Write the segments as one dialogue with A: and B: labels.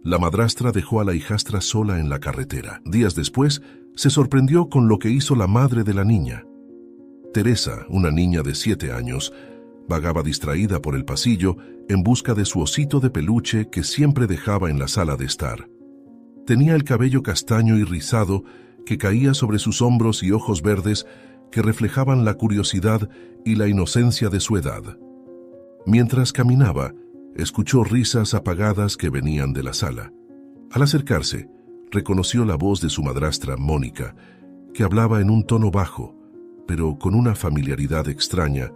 A: La madrastra dejó a la hijastra sola en la carretera. Días después, se sorprendió con lo que hizo la madre de la niña. Teresa, una niña de 7 años, vagaba distraída por el pasillo en busca de su osito de peluche que siempre dejaba en la sala de estar. Tenía el cabello castaño y rizado que caía sobre sus hombros y ojos verdes que reflejaban la curiosidad y la inocencia de su edad. Mientras caminaba, escuchó risas apagadas que venían de la sala. Al acercarse, reconoció la voz de su madrastra, Mónica, que hablaba en un tono bajo, pero con una familiaridad extraña,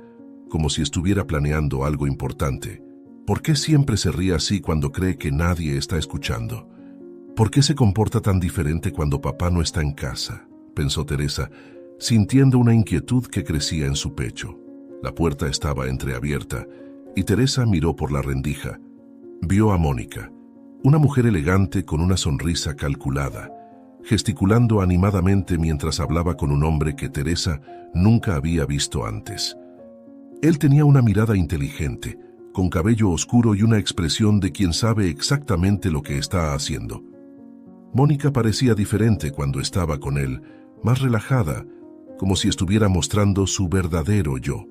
A: como si estuviera planeando algo importante. ¿Por qué siempre se ríe así cuando cree que nadie está escuchando? ¿Por qué se comporta tan diferente cuando papá no está en casa?, pensó Teresa, sintiendo una inquietud que crecía en su pecho. La puerta estaba entreabierta y Teresa miró por la rendija. Vio a Mónica, una mujer elegante con una sonrisa calculada, gesticulando animadamente mientras hablaba con un hombre que Teresa nunca había visto antes. Él tenía una mirada inteligente, con cabello oscuro y una expresión de quien sabe exactamente lo que está haciendo. Mónica parecía diferente cuando estaba con él, más relajada, como si estuviera mostrando su verdadero yo.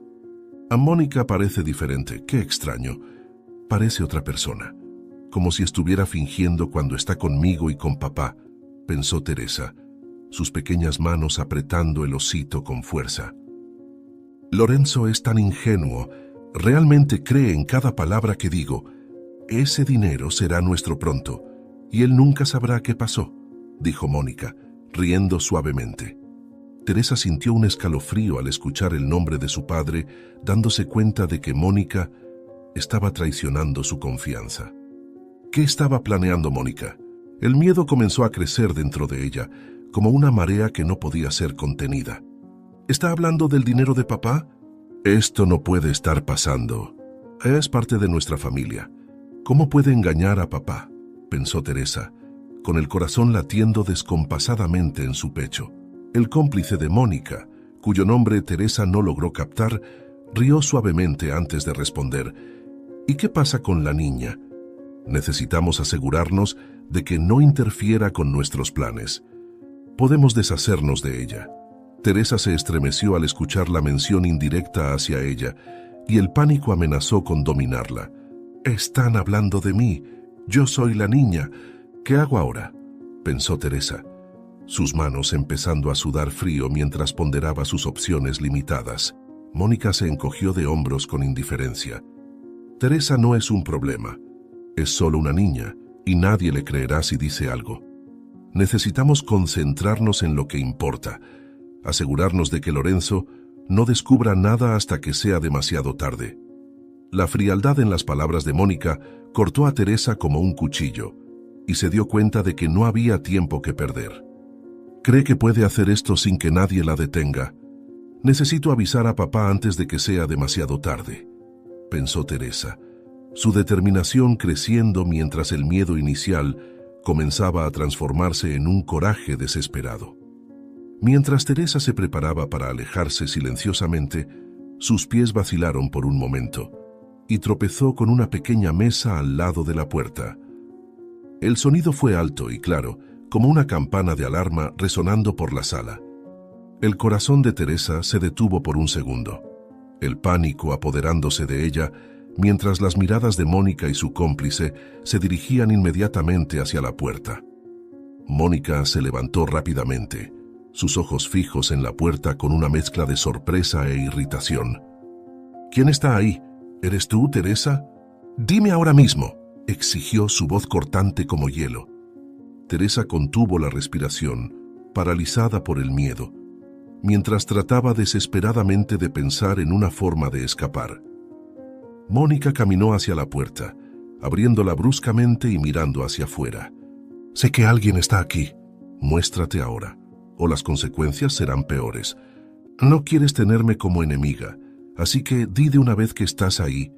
A: A Mónica parece diferente, qué extraño. Parece otra persona, como si estuviera fingiendo cuando está conmigo y con papá, pensó Teresa, sus pequeñas manos apretando el osito con fuerza. Lorenzo es tan ingenuo, realmente cree en cada palabra que digo. Ese dinero será nuestro pronto, y él nunca sabrá qué pasó, dijo Mónica, riendo suavemente. Teresa sintió un escalofrío al escuchar el nombre de su padre, dándose cuenta de que Mónica estaba traicionando su confianza. ¿Qué estaba planeando Mónica? El miedo comenzó a crecer dentro de ella, como una marea que no podía ser contenida. ¿Está hablando del dinero de papá? Esto no puede estar pasando. Es parte de nuestra familia. ¿Cómo puede engañar a papá?, pensó Teresa, con el corazón latiendo descompasadamente en su pecho. El cómplice de Mónica, cuyo nombre Teresa no logró captar, rió suavemente antes de responder. ¿Y qué pasa con la niña? Necesitamos asegurarnos de que no interfiera con nuestros planes. Podemos deshacernos de ella. Teresa se estremeció al escuchar la mención indirecta hacia ella, y el pánico amenazó con dominarla. «Están hablando de mí. Yo soy la niña. ¿Qué hago ahora?», pensó Teresa, sus manos empezando a sudar frío mientras ponderaba sus opciones limitadas. Mónica se encogió de hombros con indiferencia. Teresa no es un problema. Es solo una niña, y nadie le creerá si dice algo. Necesitamos concentrarnos en lo que importa, asegurarnos de que Lorenzo no descubra nada hasta que sea demasiado tarde. La frialdad en las palabras de Mónica cortó a Teresa como un cuchillo, y se dio cuenta de que no había tiempo que perder. Cree que puede hacer esto sin que nadie la detenga. Necesito avisar a papá antes de que sea demasiado tarde, pensó Teresa, su determinación creciendo mientras el miedo inicial comenzaba a transformarse en un coraje desesperado. Mientras Teresa se preparaba para alejarse silenciosamente, sus pies vacilaron por un momento y tropezó con una pequeña mesa al lado de la puerta. El sonido fue alto y claro, como una campana de alarma resonando por la sala. El corazón de Teresa se detuvo por un segundo, el pánico apoderándose de ella, mientras las miradas de Mónica y su cómplice se dirigían inmediatamente hacia la puerta. Mónica se levantó rápidamente, sus ojos fijos en la puerta con una mezcla de sorpresa e irritación. «¿Quién está ahí? ¿Eres tú, Teresa? Dime ahora mismo», exigió su voz cortante como hielo. Teresa contuvo la respiración, paralizada por el miedo, mientras trataba desesperadamente de pensar en una forma de escapar. Mónica caminó hacia la puerta, abriéndola bruscamente y mirando hacia afuera. «Sé que alguien está aquí. Muéstrate ahora, o las consecuencias serán peores. No quieres tenerme como enemiga, así que di de una vez que estás ahí»,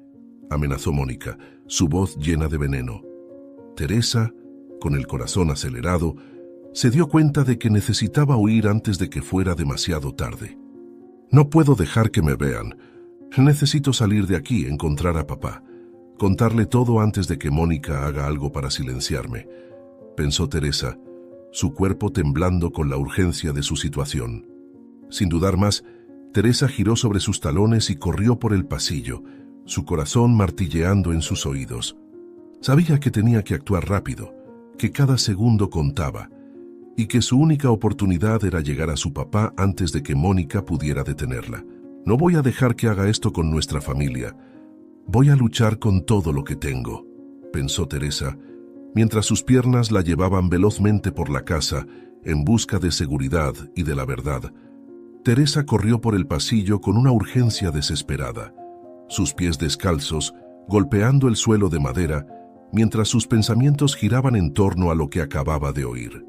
A: amenazó Mónica, su voz llena de veneno. Teresa, con el corazón acelerado, se dio cuenta de que necesitaba huir antes de que fuera demasiado tarde. «No puedo dejar que me vean. Necesito salir de aquí, encontrar a papá. Contarle todo antes de que Mónica haga algo para silenciarme, pensó Teresa, su cuerpo temblando con la urgencia de su situación. Sin dudar más, Teresa giró sobre sus talones y corrió por el pasillo, su corazón martilleando en sus oídos. Sabía que tenía que actuar rápido, que cada segundo contaba, y que su única oportunidad era llegar a su papá antes de que Mónica pudiera detenerla. No voy a dejar que haga esto con nuestra familia. Voy a luchar con todo lo que tengo, pensó Teresa, mientras sus piernas la llevaban velozmente por la casa en busca de seguridad y de la verdad. Teresa corrió por el pasillo con una urgencia desesperada, sus pies descalzos, golpeando el suelo de madera, mientras sus pensamientos giraban en torno a lo que acababa de oír.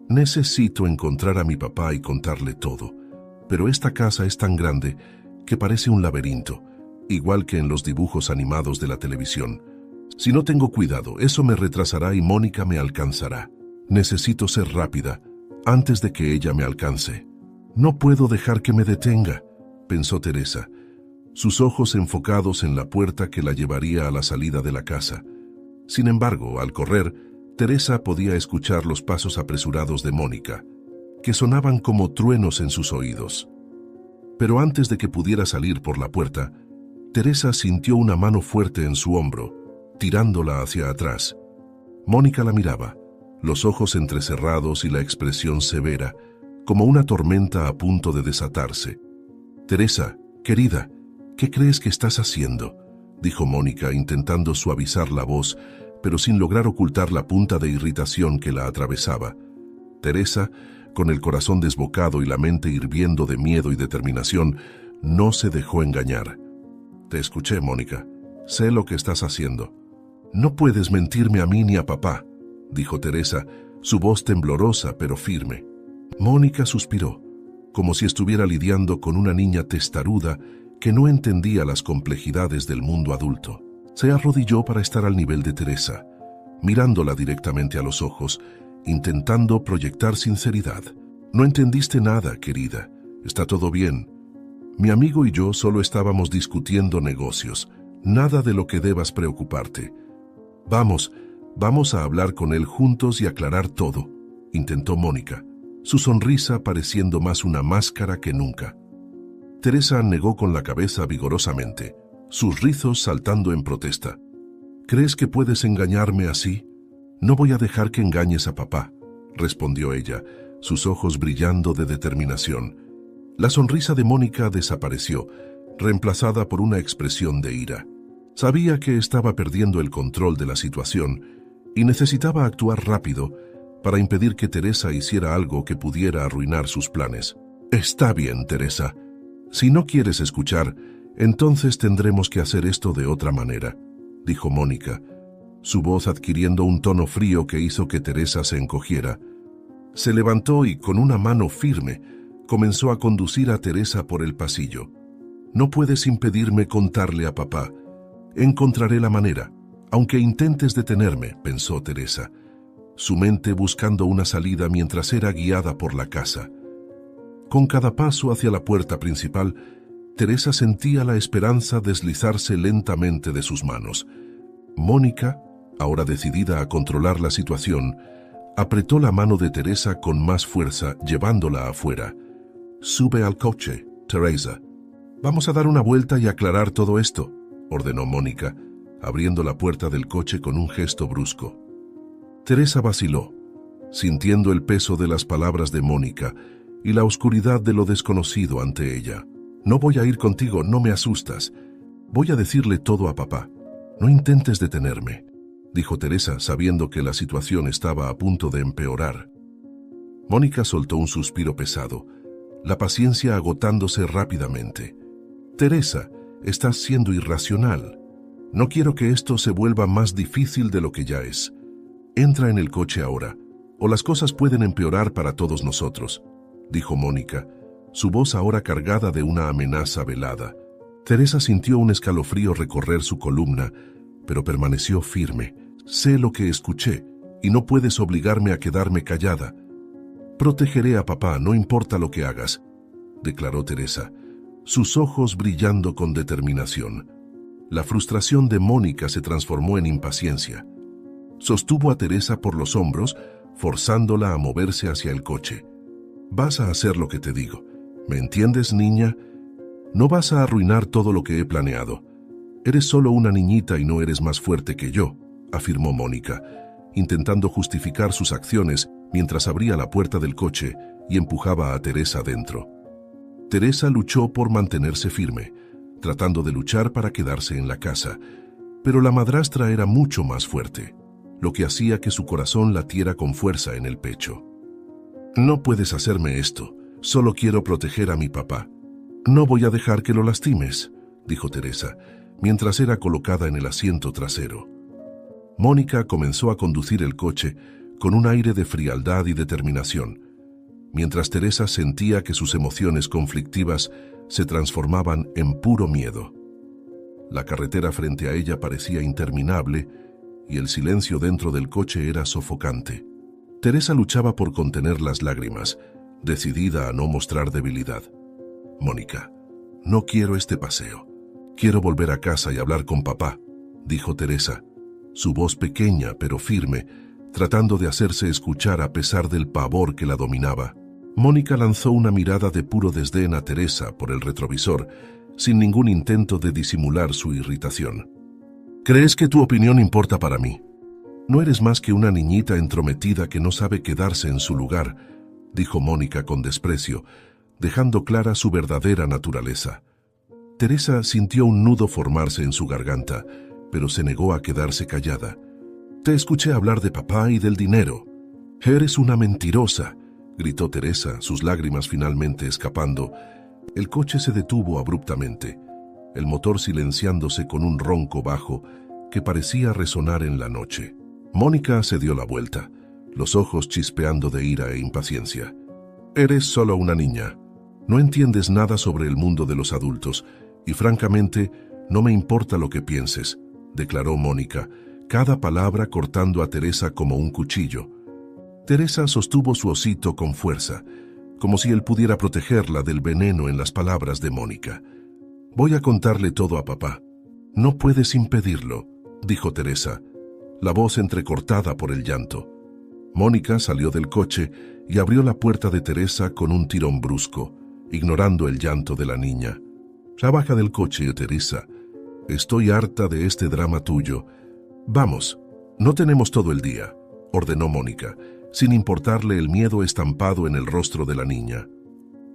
A: Necesito encontrar a mi papá y contarle todo, pero esta casa es tan grande que parece un laberinto, igual que en los dibujos animados de la televisión. Si no tengo cuidado, eso me retrasará y Mónica me alcanzará. Necesito ser rápida, antes de que ella me alcance. No puedo dejar que me detenga, pensó Teresa, sus ojos enfocados en la puerta que la llevaría a la salida de la casa. Sin embargo, al correr, Teresa podía escuchar los pasos apresurados de Mónica, que sonaban como truenos en sus oídos. Pero antes de que pudiera salir por la puerta, Teresa sintió una mano fuerte en su hombro, tirándola hacia atrás. Mónica la miraba, los ojos entrecerrados y la expresión severa, como una tormenta a punto de desatarse. «Teresa, querida, ¿qué crees que estás haciendo?», dijo Mónica, intentando suavizar la voz, pero sin lograr ocultar la punta de irritación que la atravesaba. Teresa, con el corazón desbocado y la mente hirviendo de miedo y determinación, no se dejó engañar. «Te escuché, Mónica. Sé lo que estás haciendo». «No puedes mentirme a mí ni a papá», dijo Teresa, su voz temblorosa pero firme. Mónica suspiró, como si estuviera lidiando con una niña testaruda que no entendía las complejidades del mundo adulto. Se arrodilló para estar al nivel de Teresa, mirándola directamente a los ojos, intentando proyectar sinceridad. «No entendiste nada, querida. Está todo bien. Mi amigo y yo solo estábamos discutiendo negocios. Nada de lo que debas preocuparte. Vamos a hablar con él juntos y aclarar todo», intentó Mónica, su sonrisa pareciendo más una máscara que nunca. Teresa negó con la cabeza vigorosamente, sus rizos saltando en protesta. «¿Crees que puedes engañarme así? No voy a dejar que engañes a papá», respondió ella, sus ojos brillando de determinación. La sonrisa de Mónica desapareció, reemplazada por una expresión de ira. Sabía que estaba perdiendo el control de la situación y necesitaba actuar rápido para impedir que Teresa hiciera algo que pudiera arruinar sus planes. «Está bien, Teresa. Si no quieres escuchar, entonces tendremos que hacer esto de otra manera», dijo Mónica, su voz adquiriendo un tono frío que hizo que Teresa se encogiera. Se levantó y con una mano firme comenzó a conducir a Teresa por el pasillo. «No puedes impedirme contarle a papá. Encontraré la manera, aunque intentes detenerme», pensó Teresa, su mente buscando una salida mientras era guiada por la casa. Con cada paso hacia la puerta principal, Teresa sentía la esperanza deslizarse lentamente de sus manos. Mónica, ahora decidida a controlar la situación, apretó la mano de Teresa con más fuerza, llevándola afuera. «Sube al coche, Teresa. Vamos a dar una vuelta y aclarar todo esto», ordenó Mónica, abriendo la puerta del coche con un gesto brusco. Teresa vaciló, sintiendo el peso de las palabras de Mónica y la oscuridad de lo desconocido ante ella. «No voy a ir contigo, no me asustas. Voy a decirle todo a papá. No intentes detenerme», dijo Teresa, sabiendo que la situación estaba a punto de empeorar. Mónica soltó un suspiro pesado, la paciencia agotándose rápidamente. «Teresa, estás siendo irracional. No quiero que esto se vuelva más difícil de lo que ya es. Entra en el coche ahora, o las cosas pueden empeorar para todos nosotros», dijo Mónica, su voz ahora cargada de una amenaza velada. Teresa sintió un escalofrío recorrer su columna, pero permaneció firme. «Sé lo que escuché, y no puedes obligarme a quedarme callada. Protegeré a papá, no importa lo que hagas», declaró Teresa, sus ojos brillando con determinación. La frustración de Mónica se transformó en impaciencia. Sostuvo a Teresa por los hombros, forzándola a moverse hacia el coche. «Vas a hacer lo que te digo. ¿Me entiendes, niña? No vas a arruinar todo lo que he planeado. Eres solo una niñita y no eres más fuerte que yo», afirmó Mónica, intentando justificar sus acciones mientras abría la puerta del coche y empujaba a Teresa dentro. Teresa luchó por mantenerse firme, tratando de luchar para quedarse en la casa, pero la madrastra era mucho más fuerte, lo que hacía que su corazón latiera con fuerza en el pecho. «No puedes hacerme esto, solo quiero proteger a mi papá». «No voy a dejar que lo lastimes», dijo Teresa, mientras era colocada en el asiento trasero. Mónica comenzó a conducir el coche con un aire de frialdad y determinación, mientras Teresa sentía que sus emociones conflictivas se transformaban en puro miedo. La carretera frente a ella parecía interminable y el silencio dentro del coche era sofocante. Teresa luchaba por contener las lágrimas, decidida a no mostrar debilidad. «Mónica, no quiero este paseo. Quiero volver a casa y hablar con papá», dijo Teresa, su voz pequeña pero firme, tratando de hacerse escuchar a pesar del pavor que la dominaba. Mónica lanzó una mirada de puro desdén a Teresa por el retrovisor, sin ningún intento de disimular su irritación. «¿Crees que tu opinión importa para mí? No eres más que una niñita entrometida que no sabe quedarse en su lugar», dijo Mónica con desprecio, dejando clara su verdadera naturaleza. Teresa sintió un nudo formarse en su garganta, pero se negó a quedarse callada. «Te escuché hablar de papá y del dinero». «Eres una mentirosa», gritó Teresa, sus lágrimas finalmente escapando. El coche se detuvo abruptamente, el motor silenciándose con un ronco bajo que parecía resonar en la noche. Mónica se dio la vuelta, los ojos chispeando de ira e impaciencia. «Eres solo una niña. No entiendes nada sobre el mundo de los adultos y francamente no me importa lo que pienses», declaró Mónica, cada palabra cortando a Teresa como un cuchillo. Teresa sostuvo su osito con fuerza, como si él pudiera protegerla del veneno en las palabras de Mónica. «Voy a contarle todo a papá». «No puedes impedirlo», dijo Teresa, la voz entrecortada por el llanto. Mónica salió del coche y abrió la puerta de Teresa con un tirón brusco, ignorando el llanto de la niña. «Ya baja del coche, Teresa. Estoy harta de este drama tuyo. Vamos, no tenemos todo el día», ordenó Mónica, sin importarle el miedo estampado en el rostro de la niña.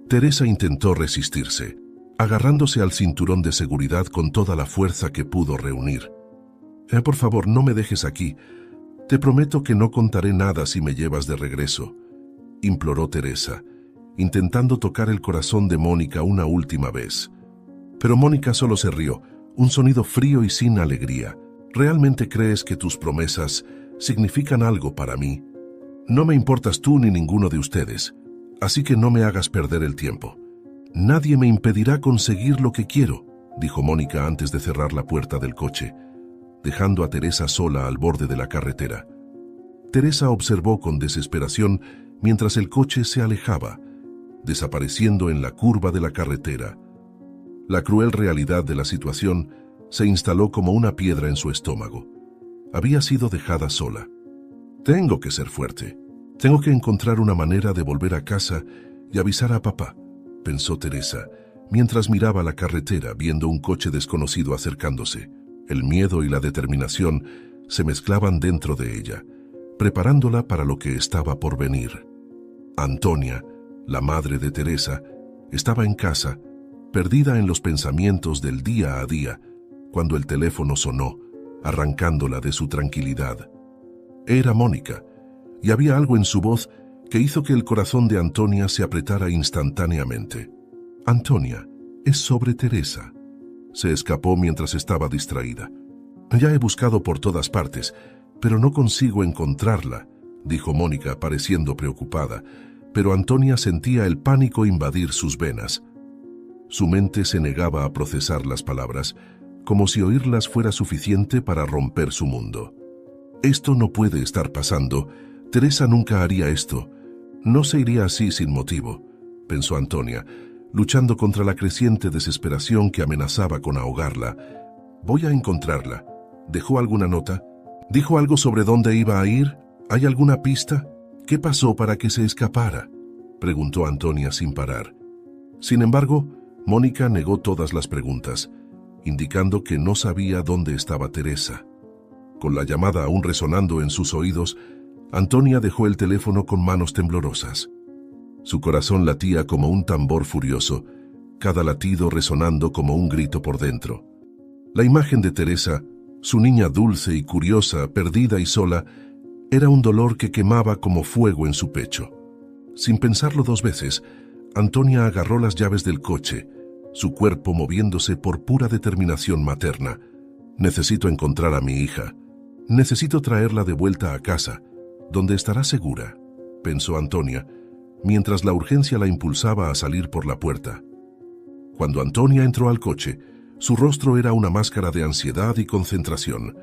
A: Teresa intentó resistirse, agarrándose al cinturón de seguridad con toda la fuerza que pudo reunir. «Por favor, no me dejes aquí. Te prometo que no contaré nada si me llevas de regreso», imploró Teresa, intentando tocar el corazón de Mónica una última vez. Pero Mónica solo se rió, un sonido frío y sin alegría. «¿Realmente crees que tus promesas significan algo para mí? No me importas tú ni ninguno de ustedes, así que no me hagas perder el tiempo. Nadie me impedirá conseguir lo que quiero», dijo Mónica antes de cerrar la puerta del coche, dejando a Teresa sola al borde de la carretera. Teresa observó con desesperación mientras el coche se alejaba, desapareciendo en la curva de la carretera. La cruel realidad de la situación se instaló como una piedra en su estómago. Había sido dejada sola. «Tengo que ser fuerte. Tengo que encontrar una manera de volver a casa y avisar a papá», pensó Teresa, mientras miraba la carretera viendo un coche desconocido acercándose. El miedo y la determinación se mezclaban dentro de ella, preparándola para lo que estaba por venir. Antonia, la madre de Teresa, estaba en casa, perdida en los pensamientos del día a día, cuando el teléfono sonó, arrancándola de su tranquilidad. Era Mónica, y había algo en su voz que hizo que el corazón de Antonia se apretara instantáneamente. «Antonia, es sobre Teresa», se escapó mientras estaba distraída. «Ya he buscado por todas partes, pero no consigo encontrarla», dijo Mónica pareciendo preocupada, pero Antonia sentía el pánico invadir sus venas. Su mente se negaba a procesar las palabras, como si oírlas fuera suficiente para romper su mundo. «Esto no puede estar pasando. Teresa nunca haría esto. No se iría así sin motivo», pensó Antonia, luchando contra la creciente desesperación que amenazaba con ahogarla. Voy a encontrarla. ¿Dejó alguna nota? ¿Dijo algo sobre dónde iba a ir? ¿Hay alguna pista? ¿Qué pasó para que se escapara?, preguntó Antonia sin parar. Sin embargo, Mónica negó todas las preguntas, indicando que no sabía dónde estaba Teresa. Con la llamada aún resonando en sus oídos, Antonia dejó el teléfono con manos temblorosas. Su corazón latía como un tambor furioso, cada latido resonando como un grito por dentro. La imagen de Teresa, su niña dulce y curiosa, perdida y sola, era un dolor que quemaba como fuego en su pecho. Sin pensarlo dos veces, Antonia agarró las llaves del coche, su cuerpo moviéndose por pura determinación materna. Necesito encontrar a mi hija. Necesito traerla de vuelta a casa, donde estará segura, pensó Antonia, mientras la urgencia la impulsaba a salir por la puerta. Cuando Antonia entró al coche, su rostro era una máscara de ansiedad y concentración.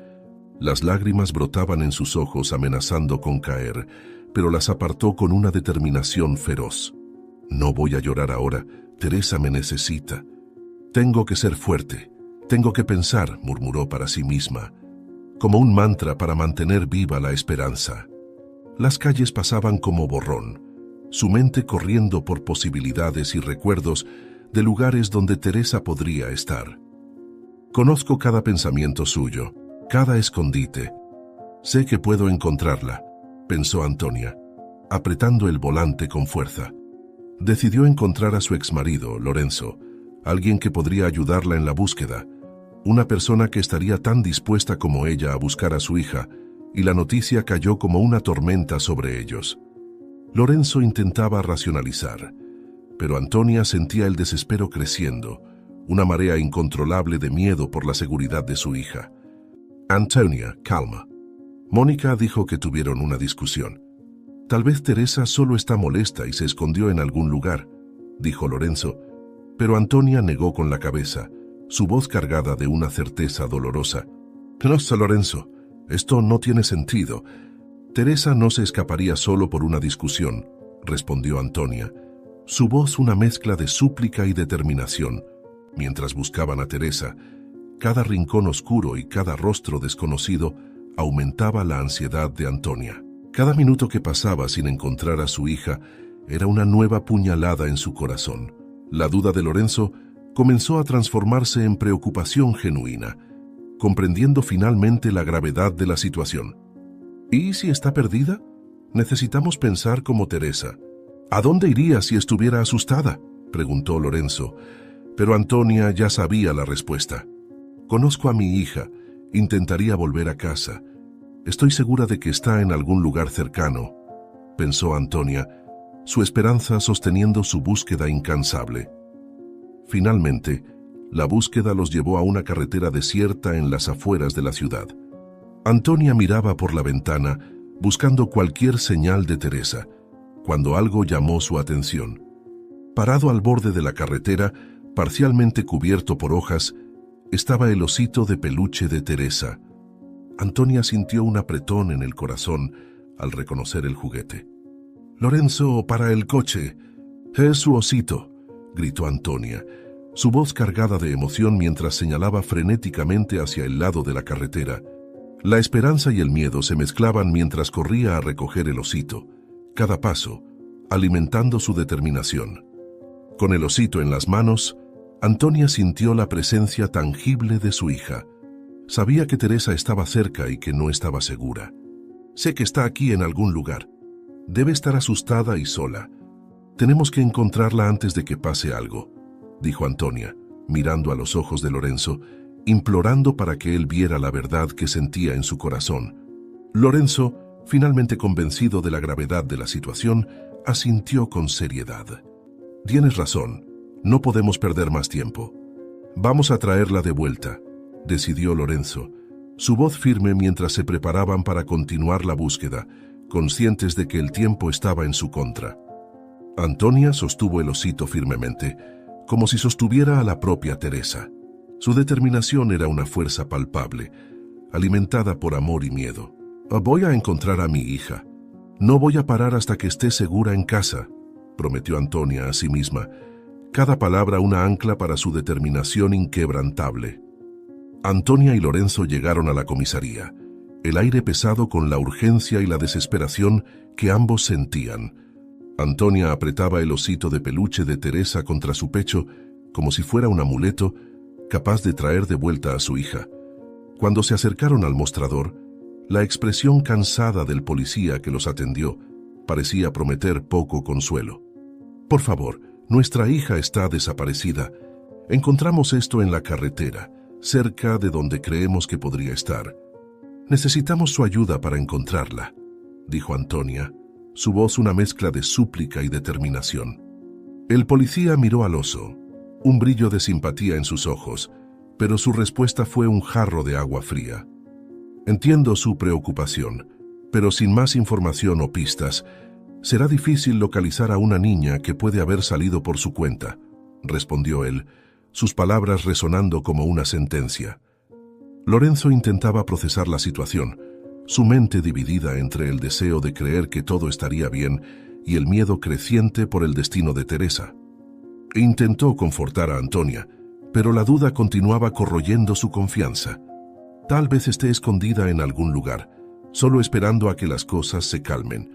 A: Las lágrimas brotaban en sus ojos amenazando con caer, pero las apartó con una determinación feroz. No voy a llorar ahora, Teresa me necesita. Tengo que ser fuerte, tengo que pensar, murmuró para sí misma, como un mantra para mantener viva la esperanza. Las calles pasaban como borrón, su mente corriendo por posibilidades y recuerdos de lugares donde Teresa podría estar. Conozco cada pensamiento suyo, cada escondite. Sé que puedo encontrarla, pensó Antonia, apretando el volante con fuerza. Decidió encontrar a su exmarido, Lorenzo, alguien que podría ayudarla en la búsqueda, una persona que estaría tan dispuesta como ella a buscar a su hija, y la noticia cayó como una tormenta sobre ellos. Lorenzo intentaba racionalizar, pero Antonia sentía el desespero creciendo, una marea incontrolable de miedo por la seguridad de su hija. Antonia, calma. Mónica dijo que tuvieron una discusión. Tal vez Teresa solo está molesta y se escondió en algún lugar, dijo Lorenzo, pero Antonia negó con la cabeza, su voz cargada de una certeza dolorosa. No, Lorenzo, esto no tiene sentido. Teresa no se escaparía solo por una discusión, respondió Antonia, su voz una mezcla de súplica y determinación. Mientras buscaban a Teresa, cada rincón oscuro y cada rostro desconocido aumentaba la ansiedad de Antonia. Cada minuto que pasaba sin encontrar a su hija era una nueva puñalada en su corazón. La duda de Lorenzo comenzó a transformarse en preocupación genuina, comprendiendo finalmente la gravedad de la situación. ¿Y si está perdida? Necesitamos pensar como Teresa. ¿A dónde iría si estuviera asustada?, preguntó Lorenzo, pero Antonia ya sabía la respuesta. Conozco a mi hija, intentaría volver a casa. Estoy segura de que está en algún lugar cercano, pensó Antonia, su esperanza sosteniendo su búsqueda incansable. Finalmente, la búsqueda los llevó a una carretera desierta en las afueras de la ciudad. Antonia miraba por la ventana, buscando cualquier señal de Teresa, cuando algo llamó su atención. Parado al borde de la carretera, parcialmente cubierto por hojas, estaba el osito de peluche de Teresa. Antonia sintió un apretón en el corazón al reconocer el juguete. «Lorenzo, para el coche. Es su osito», gritó Antonia, su voz cargada de emoción mientras señalaba frenéticamente hacia el lado de la carretera. La esperanza y el miedo se mezclaban mientras corría a recoger el osito, cada paso, alimentando su determinación. Con el osito en las manos, Antonia sintió la presencia tangible de su hija. Sabía que Teresa estaba cerca y que no estaba segura. «Sé que está aquí en algún lugar. Debe estar asustada y sola. Tenemos que encontrarla antes de que pase algo», dijo Antonia, mirando a los ojos de Lorenzo, implorando para que él viera la verdad que sentía en su corazón. Lorenzo, finalmente convencido de la gravedad de la situación, asintió con seriedad. «Tienes razón, no podemos perder más tiempo. Vamos a traerla de vuelta», decidió Lorenzo, su voz firme mientras se preparaban para continuar la búsqueda, conscientes de que el tiempo estaba en su contra. Antonia sostuvo el osito firmemente, como si sostuviera a la propia Teresa. Su determinación era una fuerza palpable, alimentada por amor y miedo. «Voy a encontrar a mi hija. No voy a parar hasta que esté segura en casa», prometió Antonia a sí misma, cada palabra una ancla para su determinación inquebrantable. Antonia y Lorenzo llegaron a la comisaría, el aire pesado con la urgencia y la desesperación que ambos sentían. Antonia apretaba el osito de peluche de Teresa contra su pecho como si fuera un amuleto capaz de traer de vuelta a su hija. Cuando se acercaron al mostrador, la expresión cansada del policía que los atendió parecía prometer poco consuelo. «Por favor, nuestra hija está desaparecida. Encontramos esto en la carretera, cerca de donde creemos que podría estar. Necesitamos su ayuda para encontrarla», dijo Antonia, su voz una mezcla de súplica y determinación. El policía miró al oso, un brillo de simpatía en sus ojos, pero su respuesta fue un jarro de agua fría. «Entiendo su preocupación, pero sin más información o pistas, será difícil localizar a una niña que puede haber salido por su cuenta», respondió él, sus palabras resonando como una sentencia. Lorenzo intentaba procesar la situación, su mente dividida entre el deseo de creer que todo estaría bien y el miedo creciente por el destino de Teresa. Intentó confortar a Antonia, pero la duda continuaba corroyendo su confianza. «Tal vez esté escondida en algún lugar, solo esperando a que las cosas se calmen.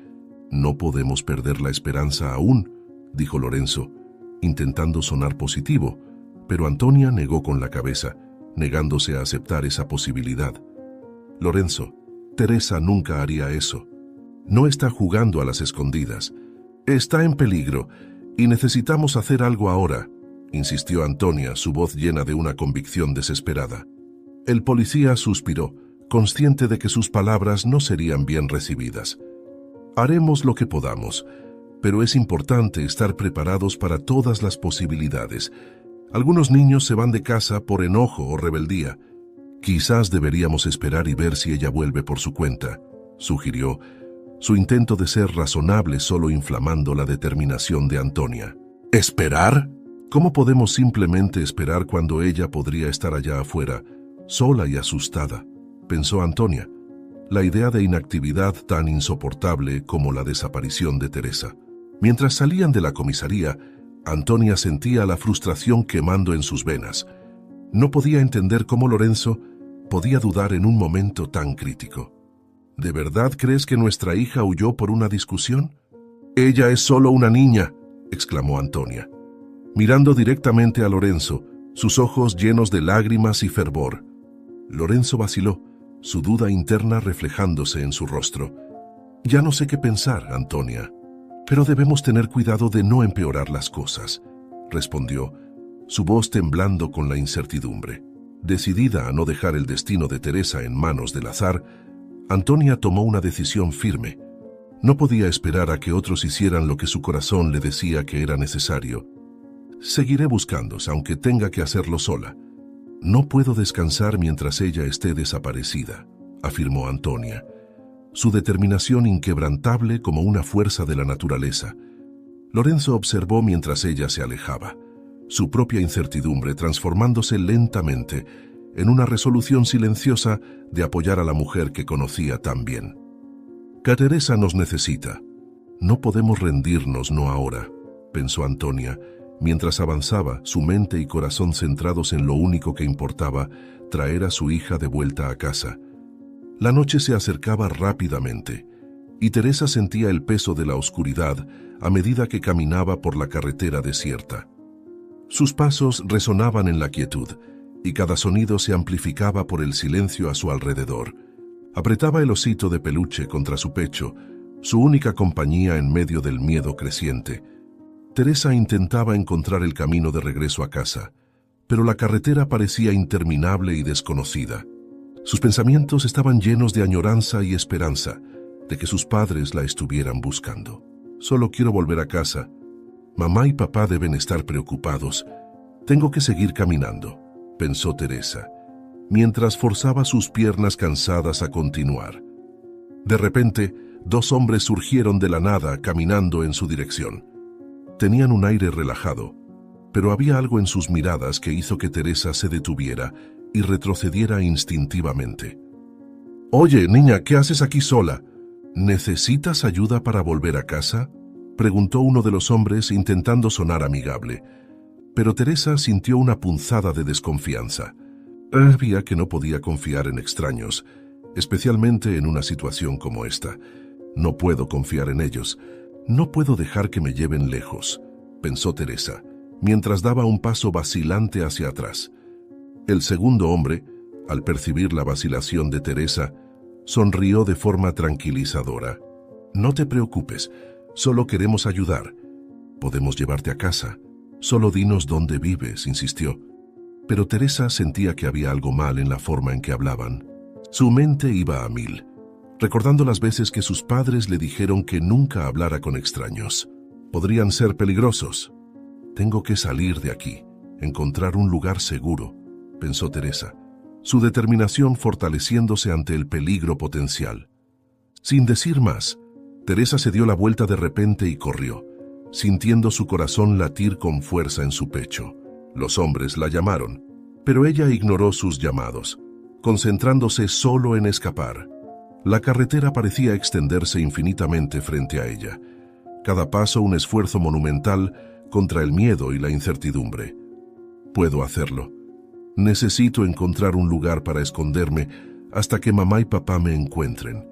A: No podemos perder la esperanza aún», dijo Lorenzo, intentando sonar positivo, pero Antonia negó con la cabeza, negándose a aceptar esa posibilidad. «Lorenzo, Teresa nunca haría eso. No está jugando a las escondidas. Está en peligro y necesitamos hacer algo ahora», insistió Antonia, su voz llena de una convicción desesperada. El policía suspiró, consciente de que sus palabras no serían bien recibidas. «Haremos lo que podamos, pero es importante estar preparados para todas las posibilidades. Algunos niños se van de casa por enojo o rebeldía. Quizás deberíamos esperar y ver si ella vuelve por su cuenta», sugirió, su intento de ser razonable solo inflamando la determinación de Antonia. «¿Esperar? ¿Cómo podemos simplemente esperar cuando ella podría estar allá afuera, sola y asustada?», pensó Antonia, la idea de inactividad tan insoportable como la desaparición de Teresa. Mientras salían de la comisaría, Antonia sentía la frustración quemando en sus venas. No podía entender cómo Lorenzo podía dudar en un momento tan crítico. «¿De verdad crees que nuestra hija huyó por una discusión?» «Ella es solo una niña», exclamó Antonia, mirando directamente a Lorenzo, sus ojos llenos de lágrimas y fervor. Lorenzo vaciló, su duda interna reflejándose en su rostro. «Ya no sé qué pensar, Antonia, pero debemos tener cuidado de no empeorar las cosas», respondió, su voz temblando con la incertidumbre. Decidida a no dejar el destino de Teresa en manos del azar, Antonia tomó una decisión firme. No podía esperar a que otros hicieran lo que su corazón le decía que era necesario. «Seguiré buscándose, aunque tenga que hacerlo sola. No puedo descansar mientras ella esté desaparecida», afirmó Antonia, su determinación inquebrantable como una fuerza de la naturaleza. Lorenzo observó mientras ella se alejaba, su propia incertidumbre transformándose lentamente en una resolución silenciosa de apoyar a la mujer que conocía tan bien. «Teresa nos necesita. No podemos rendirnos, no ahora», pensó Antonia, mientras avanzaba, su mente y corazón centrados en lo único que importaba, traer a su hija de vuelta a casa. La noche se acercaba rápidamente, y Teresa sentía el peso de la oscuridad a medida que caminaba por la carretera desierta. Sus pasos resonaban en la quietud, y cada sonido se amplificaba por el silencio a su alrededor. Apretaba el osito de peluche contra su pecho, su única compañía en medio del miedo creciente. Teresa intentaba encontrar el camino de regreso a casa, pero la carretera parecía interminable y desconocida. Sus pensamientos estaban llenos de añoranza y esperanza de que sus padres la estuvieran buscando. «Solo quiero volver a casa. Mamá y papá deben estar preocupados. Tengo que seguir caminando», pensó Teresa, mientras forzaba sus piernas cansadas a continuar. De repente, dos hombres surgieron de la nada caminando en su dirección. Tenían un aire relajado, pero había algo en sus miradas que hizo que Teresa se detuviera y retrocediera instintivamente. «Oye, niña, ¿qué haces aquí sola? ¿Necesitas ayuda para volver a casa?», preguntó uno de los hombres intentando sonar amigable. Pero Teresa sintió una punzada de desconfianza. Sabía que no podía confiar en extraños, especialmente en una situación como esta. No puedo confiar en ellos. No puedo dejar que me lleven lejos, pensó Teresa, mientras daba un paso vacilante hacia atrás. El segundo hombre, al percibir la vacilación de Teresa, sonrió de forma tranquilizadora. No te preocupes, solo queremos ayudar. Podemos llevarte a casa. Solo dinos dónde vives, insistió. Pero Teresa sentía que había algo mal en la forma en que hablaban. Su mente iba a mil, recordando las veces que sus padres le dijeron que nunca hablara con extraños. Podrían ser peligrosos. Tengo que salir de aquí, encontrar un lugar seguro, pensó Teresa, su determinación fortaleciéndose ante el peligro potencial. Sin decir más, Teresa se dio la vuelta de repente y corrió, sintiendo su corazón latir con fuerza en su pecho. Los hombres la llamaron, pero ella ignoró sus llamados, concentrándose solo en escapar. La carretera parecía extenderse infinitamente frente a ella. Cada paso un esfuerzo monumental contra el miedo y la incertidumbre. Puedo hacerlo. Necesito encontrar un lugar para esconderme hasta que mamá y papá me encuentren,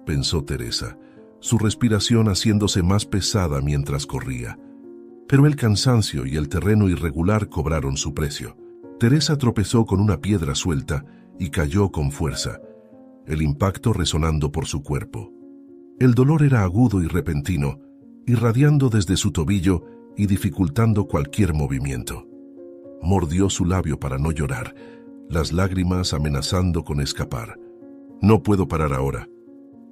A: pensó Teresa, su respiración haciéndose más pesada mientras corría. Pero el cansancio y el terreno irregular cobraron su precio. Teresa tropezó con una piedra suelta y cayó con fuerza, el impacto resonando por su cuerpo. El dolor era agudo y repentino, irradiando desde su tobillo y dificultando cualquier movimiento. Mordió su labio para no llorar, las lágrimas amenazando con escapar. No puedo parar ahora.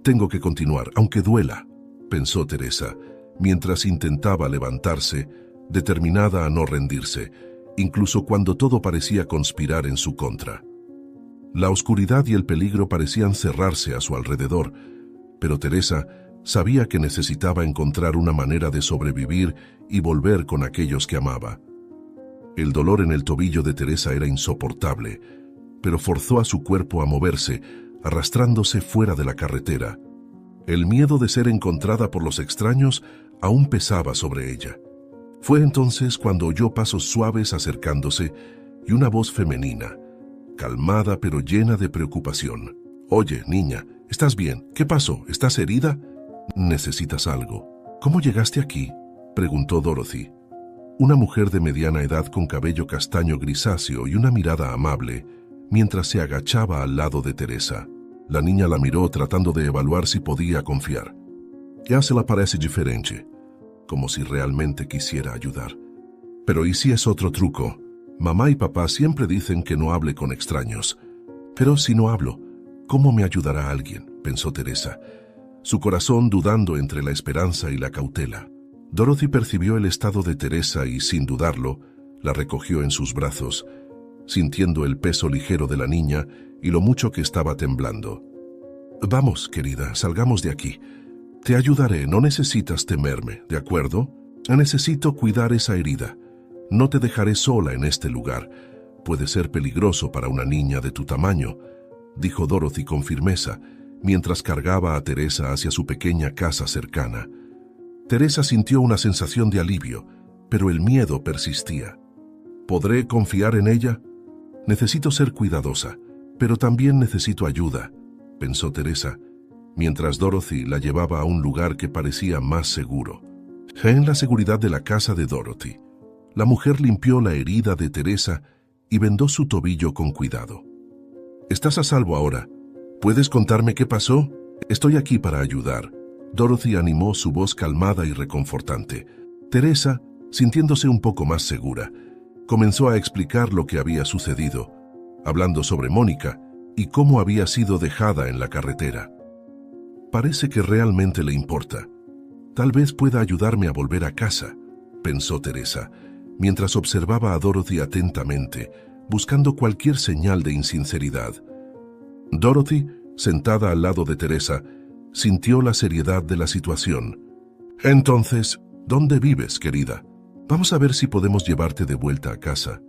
A: Tengo que continuar, aunque duela, pensó Teresa, mientras intentaba levantarse, determinada a no rendirse, incluso cuando todo parecía conspirar en su contra. La oscuridad y el peligro parecían cerrarse a su alrededor, pero Teresa sabía que necesitaba encontrar una manera de sobrevivir y volver con aquellos que amaba. El dolor en el tobillo de Teresa era insoportable, pero forzó a su cuerpo a moverse, arrastrándose fuera de la carretera. El miedo de ser encontrada por los extraños aún pesaba sobre ella. Fue entonces cuando oyó pasos suaves acercándose y una voz femenina, calmada pero llena de preocupación. «Oye, niña, ¿estás bien? ¿Qué pasó? ¿Estás herida? ¿Necesitas algo? ¿Cómo llegaste aquí?», preguntó Dorothy. Una mujer de mediana edad con cabello castaño grisáceo y una mirada amable, mientras se agachaba al lado de Teresa. La niña la miró tratando de evaluar si podía confiar. Ya se la parece diferente, como si realmente quisiera ayudar. Pero ¿y si es otro truco? Mamá y papá siempre dicen que no hable con extraños. Pero si no hablo, ¿cómo me ayudará alguien?, pensó Teresa, su corazón dudando entre la esperanza y la cautela. Dorothy percibió el estado de Teresa y, sin dudarlo, la recogió en sus brazos, sintiendo el peso ligero de la niña y lo mucho que estaba temblando. «Vamos, querida, salgamos de aquí. Te ayudaré, no necesitas temerme, ¿de acuerdo? Necesito cuidar esa herida. No te dejaré sola en este lugar. Puede ser peligroso para una niña de tu tamaño», dijo Dorothy con firmeza, mientras cargaba a Teresa hacia su pequeña casa cercana. Teresa sintió una sensación de alivio, pero el miedo persistía. ¿Podré confiar en ella? Necesito ser cuidadosa, pero también necesito ayuda, pensó Teresa, mientras Dorothy la llevaba a un lugar que parecía más seguro. En la seguridad de la casa de Dorothy, la mujer limpió la herida de Teresa y vendó su tobillo con cuidado. «Estás a salvo ahora. ¿Puedes contarme qué pasó? Estoy aquí para ayudar», Dorothy animó su voz calmada y reconfortante. Teresa, sintiéndose un poco más segura, comenzó a explicar lo que había sucedido, hablando sobre Mónica y cómo había sido dejada en la carretera. «Parece que realmente le importa. Tal vez pueda ayudarme a volver a casa», pensó Teresa, mientras observaba a Dorothy atentamente, buscando cualquier señal de insinceridad. Dorothy, sentada al lado de Teresa, sintió la seriedad de la situación. «Entonces, ¿dónde vives, querida? Vamos a ver si podemos llevarte de vuelta a casa»,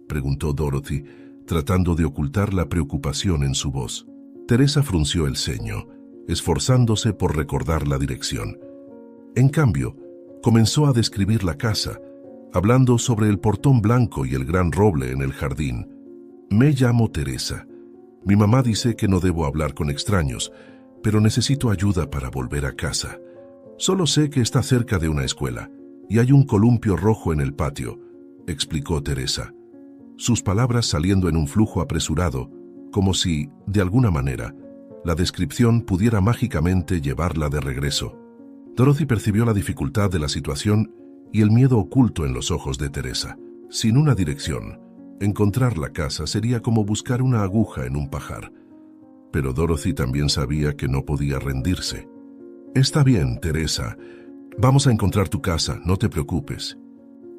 A: preguntó Dorothy, tratando de ocultar la preocupación en su voz. Teresa frunció el ceño, esforzándose por recordar la dirección. En cambio, comenzó a describir la casa, hablando sobre el portón blanco y el gran roble en el jardín. Me llamo Teresa. Mi mamá dice que no debo hablar con extraños, pero necesito ayuda para volver a casa. Solo sé que está cerca de una escuela y hay un columpio rojo en el patio, explicó Teresa. Sus palabras saliendo en un flujo apresurado, como si, de alguna manera, la descripción pudiera mágicamente llevarla de regreso. Dorothy percibió la dificultad de la situación y el miedo oculto en los ojos de Teresa. Sin una dirección, encontrar la casa sería como buscar una aguja en un pajar. Pero Dorothy también sabía que no podía rendirse. «Está bien, Teresa. Vamos a encontrar tu casa, no te preocupes.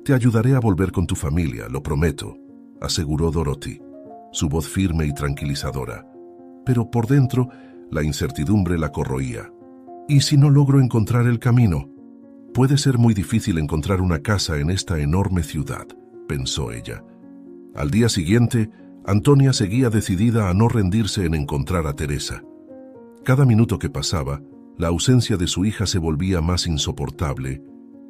A: Te ayudaré a volver con tu familia, lo prometo», aseguró Dorothy, su voz firme y tranquilizadora. Pero por dentro, la incertidumbre la corroía. «¿Y si no logro encontrar el camino? Puede ser muy difícil encontrar una casa en esta enorme ciudad», pensó ella. Al día siguiente, Antonia seguía decidida a no rendirse en encontrar a Teresa. Cada minuto que pasaba, la ausencia de su hija se volvía más insoportable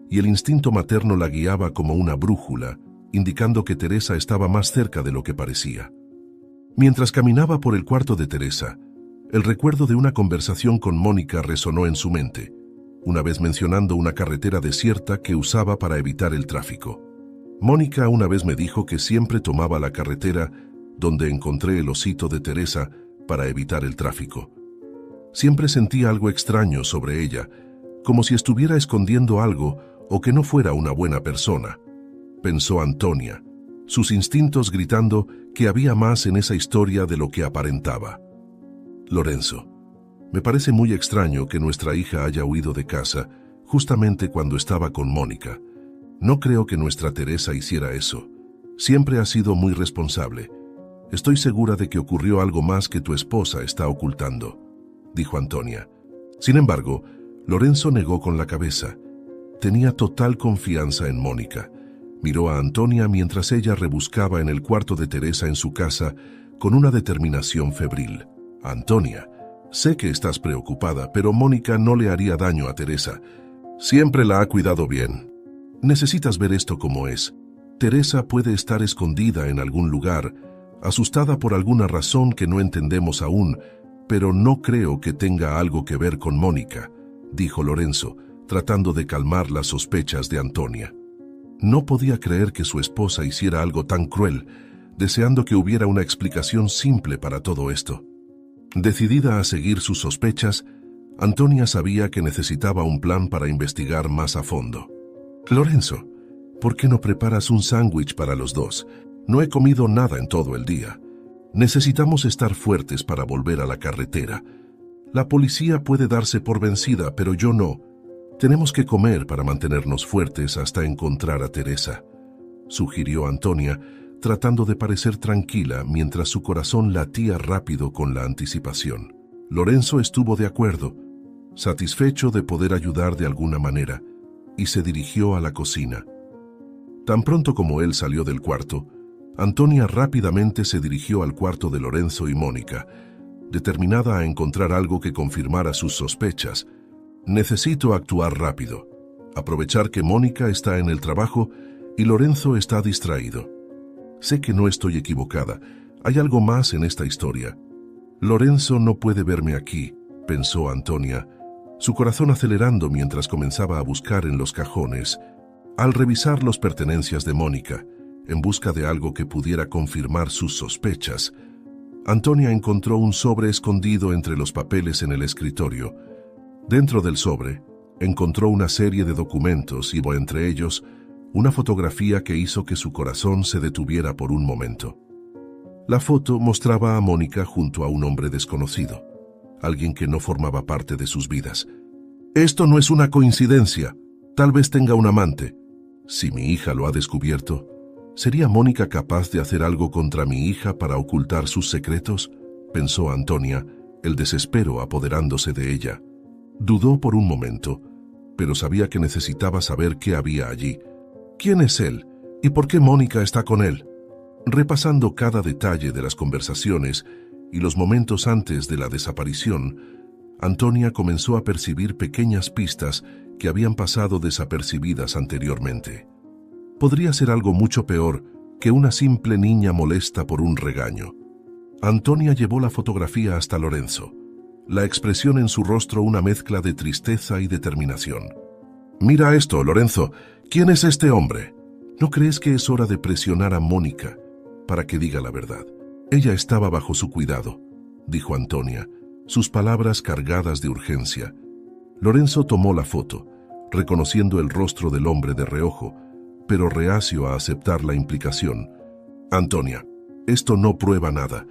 A: y el instinto materno la guiaba como una brújula, indicando que Teresa estaba más cerca de lo que parecía. Mientras caminaba por el cuarto de Teresa, el recuerdo de una conversación con Mónica resonó en su mente, una vez mencionando una carretera desierta que usaba para evitar el tráfico. Mónica una vez me dijo que siempre tomaba la carretera donde encontré el osito de Teresa para evitar el tráfico. Siempre sentía algo extraño sobre ella, como si estuviera escondiendo algo o que no fuera una buena persona, pensó Antonia, sus instintos gritando que había más en esa historia de lo que aparentaba. Lorenzo, me parece muy extraño que nuestra hija haya huido de casa justamente cuando estaba con Mónica. No creo que nuestra Teresa hiciera eso. Siempre ha sido muy responsable. Estoy segura de que ocurrió algo más que tu esposa está ocultando, dijo Antonia. Sin embargo, Lorenzo negó con la cabeza. Tenía total confianza en Mónica. Miró a Antonia mientras ella rebuscaba en el cuarto de Teresa en su casa con una determinación febril. Antonia, sé que estás preocupada, pero Mónica no le haría daño a Teresa. Siempre la ha cuidado bien. Necesitas ver esto como es. Teresa puede estar escondida en algún lugar, asustada por alguna razón que no entendemos aún, pero no creo que tenga algo que ver con Mónica, dijo Lorenzo, tratando de calmar las sospechas de Antonia. No podía creer que su esposa hiciera algo tan cruel, deseando que hubiera una explicación simple para todo esto. Decidida a seguir sus sospechas, Antonia sabía que necesitaba un plan para investigar más a fondo. «Lorenzo, ¿por qué no preparas un sándwich para los dos? No he comido nada en todo el día. Necesitamos estar fuertes para volver a la carretera. La policía puede darse por vencida, pero yo no. Tenemos que comer para mantenernos fuertes hasta encontrar a Teresa», sugirió Antonia, tratando de parecer tranquila mientras su corazón latía rápido con la anticipación. Lorenzo estuvo de acuerdo, satisfecho de poder ayudar de alguna manera, y se dirigió a la cocina. Tan pronto como él salió del cuarto, Antonia rápidamente se dirigió al cuarto de Lorenzo y Mónica, determinada a encontrar algo que confirmara sus sospechas. «Necesito actuar rápido, aprovechar que Mónica está en el trabajo y Lorenzo está distraído. Sé que no estoy equivocada, hay algo más en esta historia. Lorenzo no puede verme aquí», pensó Antonia, su corazón acelerando mientras comenzaba a buscar en los cajones. Al revisar las pertenencias de Mónica, en busca de algo que pudiera confirmar sus sospechas, Antonia encontró un sobre escondido entre los papeles en el escritorio. Dentro del sobre, encontró una serie de documentos y, entre ellos, una fotografía que hizo que su corazón se detuviera por un momento. La foto mostraba a Mónica junto a un hombre desconocido, alguien que no formaba parte de sus vidas. «Esto no es una coincidencia. Tal vez tenga un amante. Si mi hija lo ha descubierto, ¿sería Mónica capaz de hacer algo contra mi hija para ocultar sus secretos?», pensó Antonia, el desespero apoderándose de ella. Dudó por un momento, pero sabía que necesitaba saber qué había allí. ¿Quién es él? ¿Y por qué Mónica está con él? Repasando cada detalle de las conversaciones y los momentos antes de la desaparición, Antonia comenzó a percibir pequeñas pistas que habían pasado desapercibidas anteriormente. Podría ser algo mucho peor, que una simple niña molesta por un regaño. Antonia llevó la fotografía hasta Lorenzo, la expresión en su rostro una mezcla de tristeza y determinación. «Mira esto, Lorenzo. ¿Quién es este hombre? ¿No crees que es hora de presionar a Mónica para que diga la verdad? Ella estaba bajo su cuidado», dijo Antonia, sus palabras cargadas de urgencia. Lorenzo tomó la foto, reconociendo el rostro del hombre de reojo, pero reacio a aceptar la implicación. «Antonia, esto no prueba nada.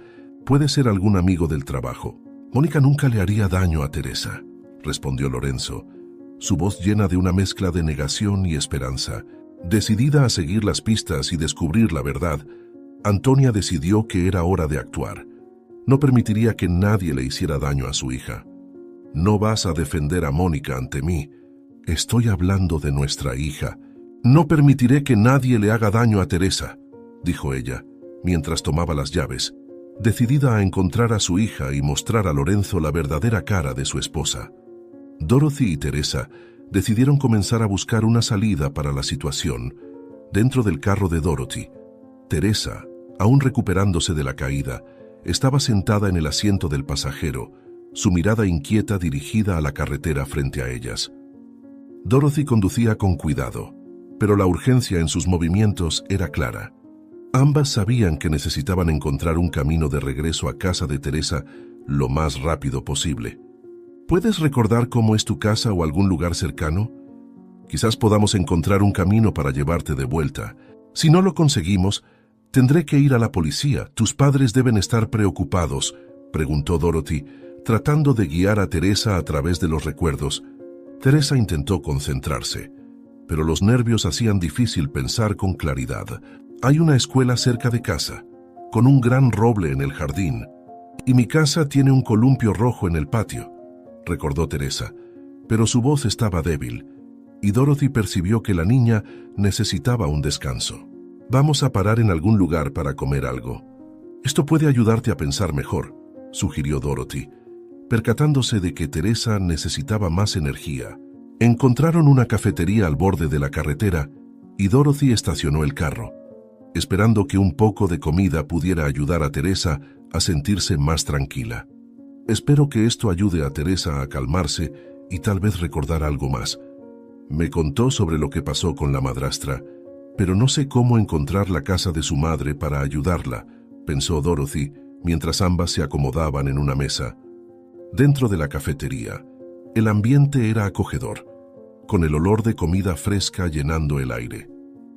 A: Puede ser algún amigo del trabajo. Mónica nunca le haría daño a Teresa», respondió Lorenzo, su voz llena de una mezcla de negación y esperanza. Decidida a seguir las pistas y descubrir la verdad, Antonia decidió que era hora de actuar. No permitiría que nadie le hiciera daño a su hija. «No vas a defender a Mónica ante mí. Estoy hablando de nuestra hija. No permitiré que nadie le haga daño a Teresa», dijo ella, mientras tomaba las llaves, decidida a encontrar a su hija y mostrar a Lorenzo la verdadera cara de su esposa. Dorothy y Teresa decidieron comenzar a buscar una salida para la situación. Dentro del carro de Dorothy, Teresa, aún recuperándose de la caída, estaba sentada en el asiento del pasajero, su mirada inquieta dirigida a la carretera frente a ellas. Dorothy conducía con cuidado, pero la urgencia en sus movimientos era clara. Ambas sabían que necesitaban encontrar un camino de regreso a casa de Teresa lo más rápido posible. ¿Puedes recordar cómo es tu casa o algún lugar cercano? Quizás podamos encontrar un camino para llevarte de vuelta. Si no lo conseguimos, tendré que ir a la policía. Tus padres deben estar preocupados, preguntó Dorothy, tratando de guiar a Teresa a través de los recuerdos. Teresa intentó concentrarse, pero los nervios hacían difícil pensar con claridad. Hay una escuela cerca de casa, con un gran roble en el jardín, y mi casa tiene un columpio rojo en el patio, recordó Teresa, pero su voz estaba débil, y Dorothy percibió que la niña necesitaba un descanso. «Vamos a parar en algún lugar para comer algo. Esto puede ayudarte a pensar mejor», sugirió Dorothy, percatándose de que Teresa necesitaba más energía. Encontraron una cafetería al borde de la carretera y Dorothy estacionó el carro, esperando que un poco de comida pudiera ayudar a Teresa a sentirse más tranquila. «Espero que esto ayude a Teresa a calmarse y tal vez recordar algo más. Me contó sobre lo que pasó con la madrastra, pero no sé cómo encontrar la casa de su madre para ayudarla», pensó Dorothy mientras ambas se acomodaban en una mesa. Dentro de la cafetería, el ambiente era acogedor, con el olor de comida fresca llenando el aire.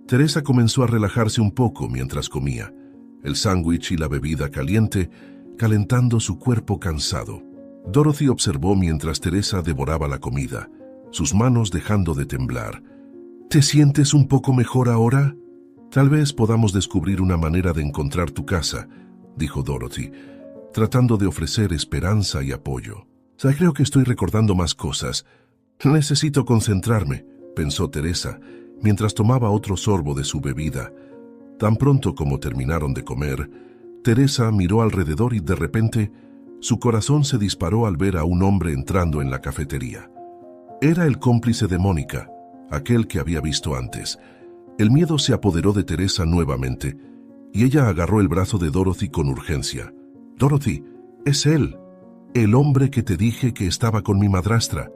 A: Teresa comenzó a relajarse un poco mientras comía, el sándwich y la bebida caliente calentando su cuerpo cansado. Dorothy observó mientras Teresa devoraba la comida, sus manos dejando de temblar. «¿Te sientes un poco mejor ahora? Tal vez podamos descubrir una manera de encontrar tu casa», dijo Dorothy, tratando de ofrecer esperanza y apoyo. «Creo que estoy recordando más cosas. Necesito concentrarme», pensó Teresa, mientras tomaba otro sorbo de su bebida. Tan pronto como terminaron de comer, Teresa miró alrededor y de repente su corazón se disparó al ver a un hombre entrando en la cafetería. Era el cómplice de Mónica, aquel que había visto antes. El miedo se apoderó de Teresa nuevamente, y ella agarró el brazo de Dorothy con urgencia. «Dorothy, es él, el hombre que te dije que estaba con mi madrastra.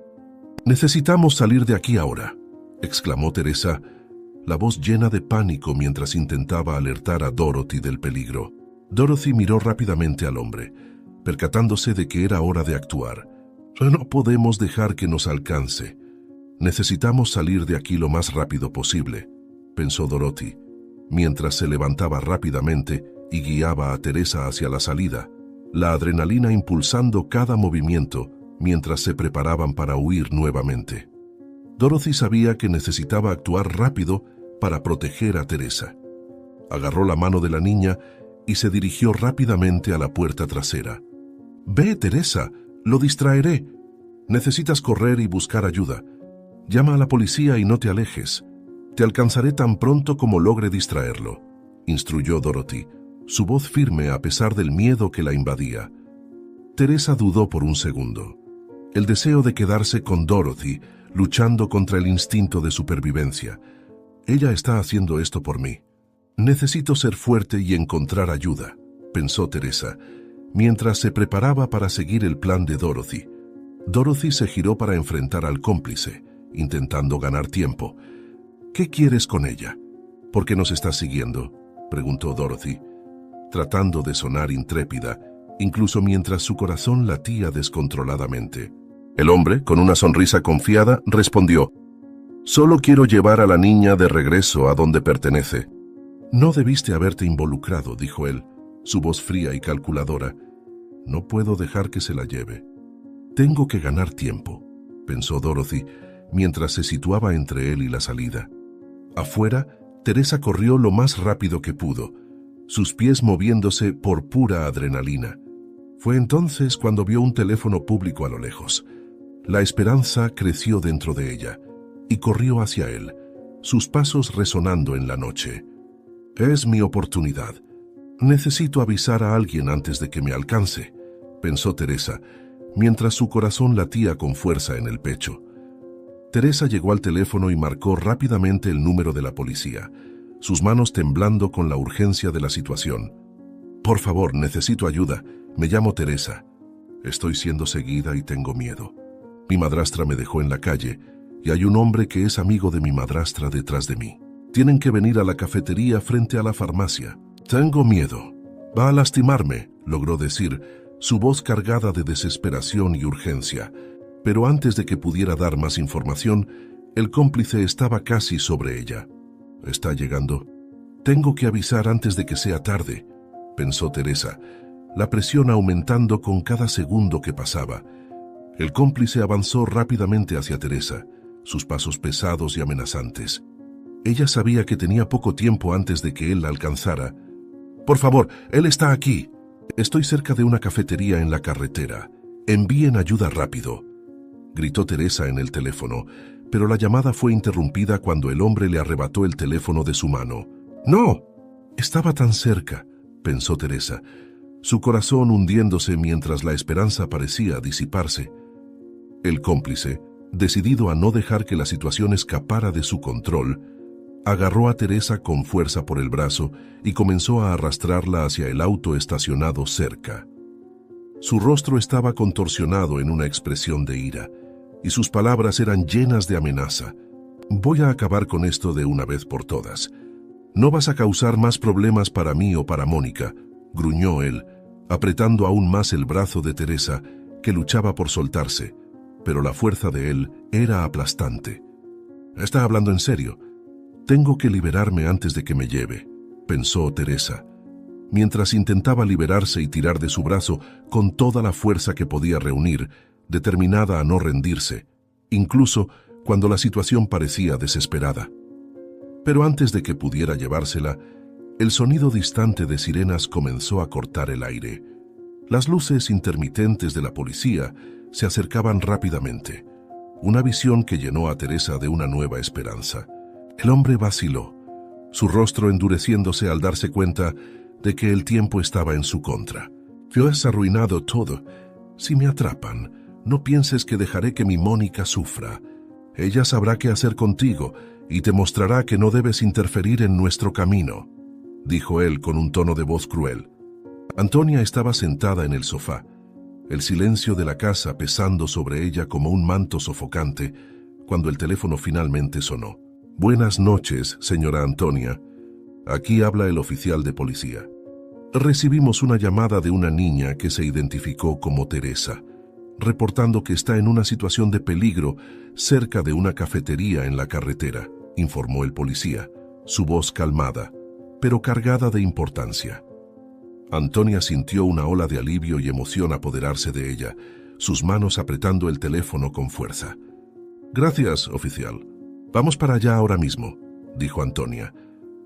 A: Necesitamos salir de aquí ahora», exclamó Teresa, la voz llena de pánico mientras intentaba alertar a Dorothy del peligro. Dorothy miró rápidamente al hombre, percatándose de que era hora de actuar. «No podemos dejar que nos alcance. Necesitamos salir de aquí lo más rápido posible», pensó Dorothy, mientras se levantaba rápidamente y guiaba a Teresa hacia la salida, la adrenalina impulsando cada movimiento mientras se preparaban para huir nuevamente. Dorothy sabía que necesitaba actuar rápido para proteger a Teresa. Agarró la mano de la niña y se dirigió rápidamente a la puerta trasera. «Ve, Teresa, lo distraeré. Necesitas correr y buscar ayuda. Llama a la policía y no te alejes. Te alcanzaré tan pronto como logre distraerlo», instruyó Dorothy, su voz firme a pesar del miedo que la invadía. Teresa dudó por un segundo. El deseo de quedarse con Dorothy, luchando contra el instinto de supervivencia. «Ella está haciendo esto por mí. Necesito ser fuerte y encontrar ayuda, pensó Teresa, mientras se preparaba para seguir el plan de Dorothy. Dorothy se giró para enfrentar al cómplice, intentando ganar tiempo. ¿Qué quieres con ella? ¿Por qué nos estás siguiendo?, preguntó Dorothy, tratando de sonar intrépida, incluso mientras su corazón latía descontroladamente. El hombre, con una sonrisa confiada, respondió: «Solo quiero llevar a la niña de regreso a donde pertenece». «No debiste haberte involucrado», dijo él, su voz fría y calculadora. «No puedo dejar que se la lleve». «Tengo que ganar tiempo», pensó Dorothy, mientras se situaba entre él y la salida. Afuera, Teresa corrió lo más rápido que pudo, sus pies moviéndose por pura adrenalina. Fue entonces cuando vio un teléfono público a lo lejos. La esperanza creció dentro de ella y corrió hacia él, sus pasos resonando en la noche. «Es mi oportunidad. Necesito avisar a alguien antes de que me alcance», pensó Teresa, mientras su corazón latía con fuerza en el pecho. Teresa llegó al teléfono y marcó rápidamente el número de la policía, sus manos temblando con la urgencia de la situación. «Por favor, necesito ayuda. Me llamo Teresa. Estoy siendo seguida y tengo miedo. Mi madrastra me dejó en la calle y hay un hombre que es amigo de mi madrastra detrás de mí. Tienen que venir a la cafetería frente a la farmacia. Tengo miedo. Va a lastimarme», logró decir, su voz cargada de desesperación y urgencia. Pero antes de que pudiera dar más información, el cómplice estaba casi sobre ella. «Está llegando. Tengo que avisar antes de que sea tarde», pensó Teresa, la presión aumentando con cada segundo que pasaba. El cómplice avanzó rápidamente hacia Teresa, sus pasos pesados y amenazantes. Ella sabía que tenía poco tiempo antes de que él la alcanzara. «Por favor, él está aquí. Estoy cerca de una cafetería en la carretera. Envíen ayuda rápido», gritó Teresa en el teléfono, pero la llamada fue interrumpida cuando el hombre le arrebató el teléfono de su mano. «¡No!». Estaba tan cerca, pensó Teresa, su corazón hundiéndose mientras la esperanza parecía disiparse. El cómplice, decidido a no dejar que la situación escapara de su control, agarró a Teresa con fuerza por el brazo y comenzó a arrastrarla hacia el auto estacionado cerca. Su rostro estaba contorsionado en una expresión de ira, y sus palabras eran llenas de amenaza. «Voy a acabar con esto de una vez por todas. No vas a causar más problemas para mí o para Mónica», gruñó él, apretando aún más el brazo de Teresa, que luchaba por soltarse, pero la fuerza de él era aplastante. «¿Está hablando en serio? Tengo que liberarme antes de que me lleve», pensó Teresa, mientras intentaba liberarse y tirar de su brazo con toda la fuerza que podía reunir, determinada a no rendirse, incluso cuando la situación parecía desesperada. Pero antes de que pudiera llevársela, el sonido distante de sirenas comenzó a cortar el aire. Las luces intermitentes de la policía se acercaban rápidamente, una visión que llenó a Teresa de una nueva esperanza. El hombre vaciló, su rostro endureciéndose al darse cuenta de que el tiempo estaba en su contra. «Yo has arruinado todo. Si me atrapan, no pienses que dejaré que mi Mónica sufra. Ella sabrá qué hacer contigo y te mostrará que no debes interferir en nuestro camino», dijo él con un tono de voz cruel. Antonia estaba sentada en el sofá, el silencio de la casa pesando sobre ella como un manto sofocante, cuando el teléfono finalmente sonó. «Buenas noches, señora Antonia. Aquí habla el oficial de policía. Recibimos una llamada de una niña que se identificó como Teresa, reportando que está en una situación de peligro cerca de una cafetería en la carretera», informó el policía, su voz calmada, pero cargada de importancia. Antonia sintió una ola de alivio y emoción apoderarse de ella, sus manos apretando el teléfono con fuerza. «Gracias, oficial. Vamos para allá ahora mismo», dijo Antonia,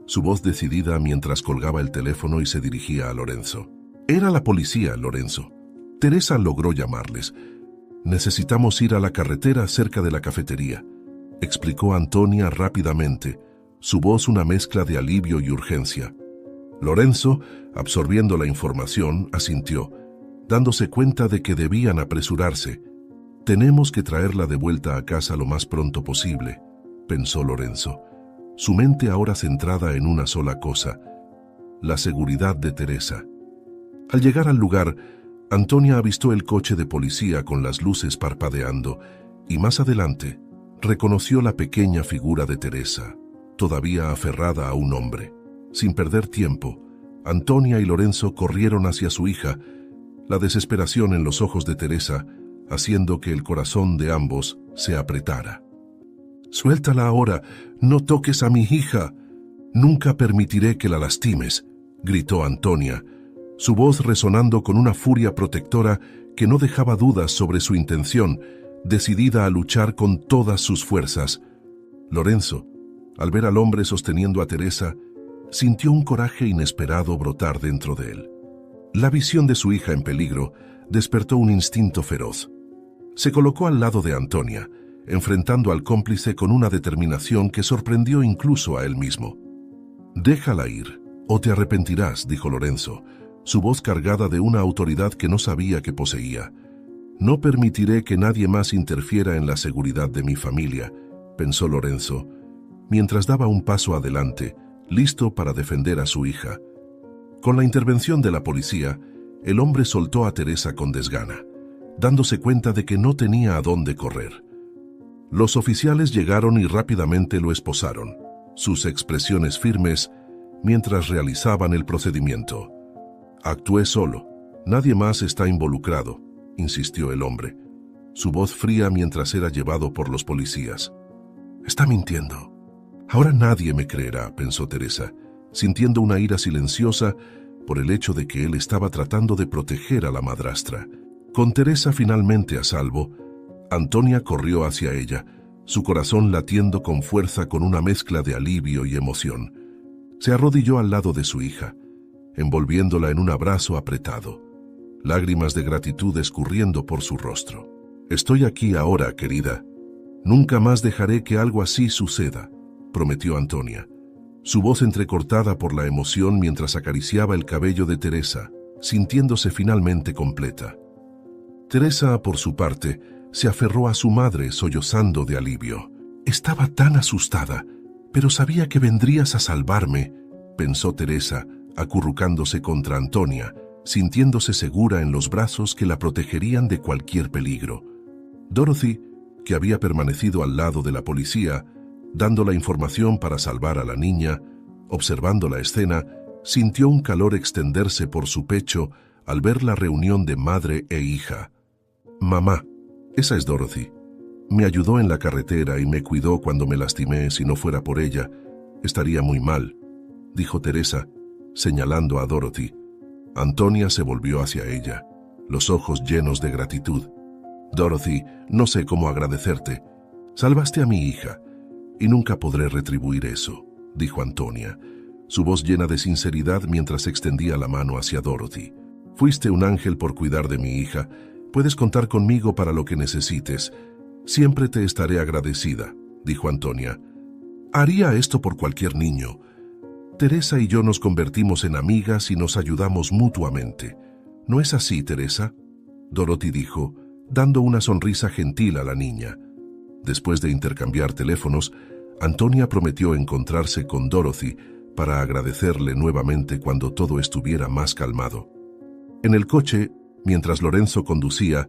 A: su voz decidida mientras colgaba el teléfono y se dirigía a Lorenzo. Era la policía, Lorenzo. Teresa logró llamarles. «Necesitamos ir a la carretera cerca de la cafetería», explicó Antonia rápidamente, su voz una mezcla de alivio y urgencia. Lorenzo, absorbiendo la información, asintió, dándose cuenta de que debían apresurarse. «Tenemos que traerla de vuelta a casa lo más pronto posible», pensó Lorenzo, su mente ahora centrada en una sola cosa: la seguridad de Teresa. Al llegar al lugar, Antonia avistó el coche de policía con las luces parpadeando y más adelante reconoció la pequeña figura de Teresa, todavía aferrada a un hombre. Sin perder tiempo, Antonia y Lorenzo corrieron hacia su hija, la desesperación en los ojos de Teresa haciendo que el corazón de ambos se apretara. «Suéltala ahora, no toques a mi hija. Nunca permitiré que la lastimes», gritó Antonia, su voz resonando con una furia protectora que no dejaba dudas sobre su intención, decidida a luchar con todas sus fuerzas. Lorenzo, al ver al hombre sosteniendo a Teresa, sintió un coraje inesperado brotar dentro de él. La visión de su hija en peligro despertó un instinto feroz. Se colocó al lado de Antonia, enfrentando al cómplice con una determinación que sorprendió incluso a él mismo. «Déjala ir, o te arrepentirás», dijo Lorenzo, su voz cargada de una autoridad que no sabía que poseía. «No permitiré que nadie más interfiera en la seguridad de mi familia», pensó Lorenzo, mientras daba un paso adelante, listo para defender a su hija. Con la intervención de la policía, el hombre soltó a Teresa con desgana, dándose cuenta de que no tenía a dónde correr. Los oficiales llegaron y rápidamente lo esposaron, sus expresiones firmes mientras realizaban el procedimiento. «Actué solo, nadie más está involucrado», insistió el hombre, su voz fría mientras era llevado por los policías. «Está mintiendo. Ahora nadie me creerá», pensó Teresa, sintiendo una ira silenciosa por el hecho de que él estaba tratando de proteger a la madrastra. Con Teresa finalmente a salvo, Antonia corrió hacia ella, su corazón latiendo con fuerza con una mezcla de alivio y emoción. Se arrodilló al lado de su hija, envolviéndola en un abrazo apretado, lágrimas de gratitud escurriendo por su rostro. «Estoy aquí ahora, querida. Nunca más dejaré que algo así suceda», prometió Antonia, su voz entrecortada por la emoción mientras acariciaba el cabello de Teresa, sintiéndose finalmente completa. Teresa, por su parte, se aferró a su madre sollozando de alivio. «Estaba tan asustada, pero sabía que vendrías a salvarme», pensó Teresa, acurrucándose contra Antonia, sintiéndose segura en los brazos que la protegerían de cualquier peligro. Dorothy, que había permanecido al lado de la policía, dando la información para salvar a la niña, observando la escena, sintió un calor extenderse por su pecho al ver la reunión de madre e hija. «Mamá, esa es Dorothy. Me ayudó en la carretera y me cuidó cuando me lastimé. Si no fuera por ella, estaría muy mal», dijo Teresa, señalando a Dorothy. Antonia se volvió hacia ella, los ojos llenos de gratitud. «Dorothy, no sé cómo agradecerte. Salvaste a mi hija, y nunca podré retribuir eso», dijo Antonia, su voz llena de sinceridad mientras extendía la mano hacia Dorothy. «Fuiste un ángel por cuidar de mi hija. Puedes contar conmigo para lo que necesites. Siempre te estaré agradecida», dijo Antonia. «Haría esto por cualquier niño. Teresa y yo nos convertimos en amigas y nos ayudamos mutuamente. ¿No es así, Teresa?», Dorothy dijo, dando una sonrisa gentil a la niña. Después de intercambiar teléfonos, Antonia prometió encontrarse con Dorothy para agradecerle nuevamente cuando todo estuviera más calmado. En el coche, mientras Lorenzo conducía,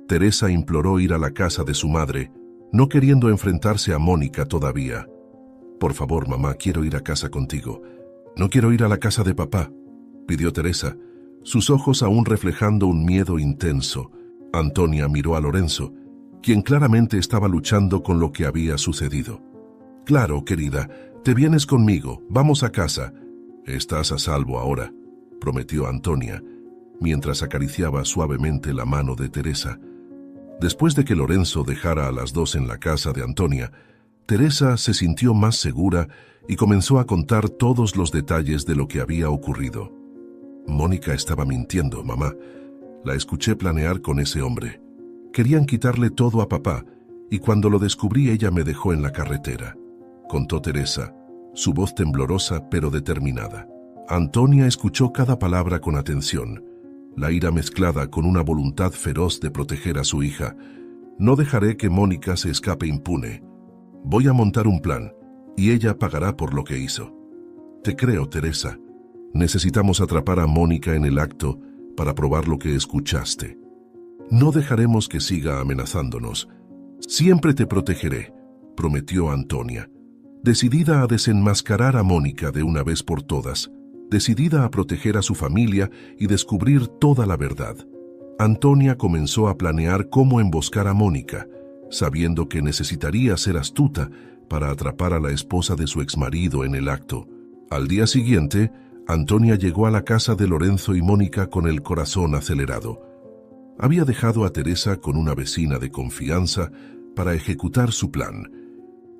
A: Teresa imploró ir a la casa de su madre, no queriendo enfrentarse a Mónica todavía. «Por favor, mamá, quiero ir a casa contigo. No quiero ir a la casa de papá», pidió Teresa, sus ojos aún reflejando un miedo intenso. Antonia miró a Lorenzo, quien claramente estaba luchando con lo que había sucedido. «Claro, querida, te vienes conmigo, vamos a casa». «Estás a salvo ahora», prometió Antonia, mientras acariciaba suavemente la mano de Teresa. Después de que Lorenzo dejara a las dos en la casa de Antonia, Teresa se sintió más segura y comenzó a contar todos los detalles de lo que había ocurrido. «Mónica estaba mintiendo, mamá. La escuché planear con ese hombre. Querían quitarle todo a papá, y cuando lo descubrí ella me dejó en la carretera», contó Teresa, su voz temblorosa pero determinada. Antonia escuchó cada palabra con atención, la ira mezclada con una voluntad feroz de proteger a su hija. «No dejaré que Mónica se escape impune. Voy a montar un plan, y ella pagará por lo que hizo. Te creo, Teresa. Necesitamos atrapar a Mónica en el acto para probar lo que escuchaste. No dejaremos que siga amenazándonos. Siempre te protegeré, prometió Antonia, decidida a desenmascarar a Mónica de una vez por todas, decidida a proteger a su familia y descubrir toda la verdad. Antonia comenzó a planear cómo emboscar a Mónica, sabiendo que necesitaría ser astuta para atrapar a la esposa de su exmarido en el acto. Al día siguiente, Antonia llegó a la casa de Lorenzo y Mónica con el corazón acelerado. Había dejado a Teresa con una vecina de confianza para ejecutar su plan.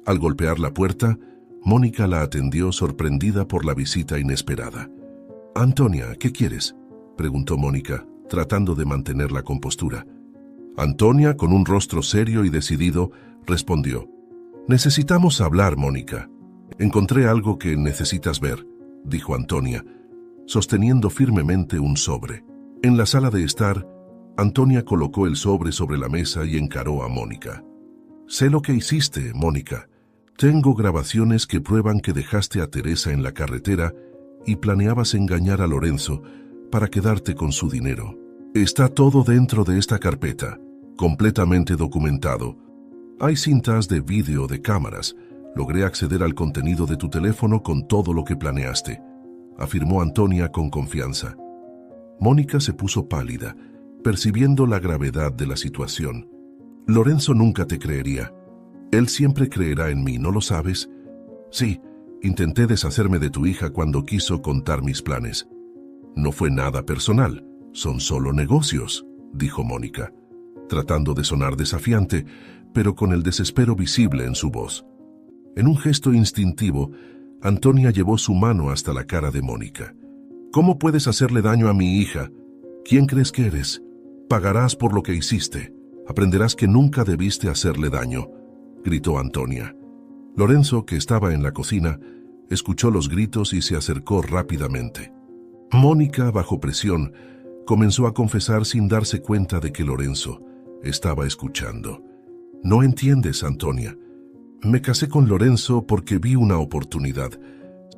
A: Al golpear la puerta, Mónica la atendió sorprendida por la visita inesperada. «Antonia, ¿qué quieres?», preguntó Mónica, tratando de mantener la compostura. Antonia, con un rostro serio y decidido, respondió: «Necesitamos hablar, Mónica. Encontré algo que necesitas ver», dijo Antonia, sosteniendo firmemente un sobre. En la sala de estar, Antonia colocó el sobre la mesa y encaró a Mónica. «Sé lo que hiciste, Mónica. Tengo grabaciones que prueban que dejaste a Teresa en la carretera y planeabas engañar a Lorenzo para quedarte con su dinero. Está todo dentro de esta carpeta, completamente documentado. Hay cintas de vídeo de cámaras. Logré acceder al contenido de tu teléfono con todo lo que planeaste», afirmó Antonia con confianza. Mónica se puso pálida, percibiendo la gravedad de la situación. «Lorenzo nunca te creería. Él siempre creerá en mí, ¿no lo sabes? Sí, intenté deshacerme de tu hija cuando quiso contar mis planes. No fue nada personal, son solo negocios», dijo Mónica, tratando de sonar desafiante, pero con el desespero visible en su voz. En un gesto instintivo, Antonia llevó su mano hasta la cara de Mónica. «¿Cómo puedes hacerle daño a mi hija? ¿Quién crees que eres? Pagarás por lo que hiciste. Aprenderás que nunca debiste hacerle daño», gritó Antonia. Lorenzo, que estaba en la cocina, escuchó los gritos y se acercó rápidamente. Mónica, bajo presión, comenzó a confesar sin darse cuenta de que Lorenzo estaba escuchando. «No entiendes, Antonia. Me casé con Lorenzo porque vi una oportunidad.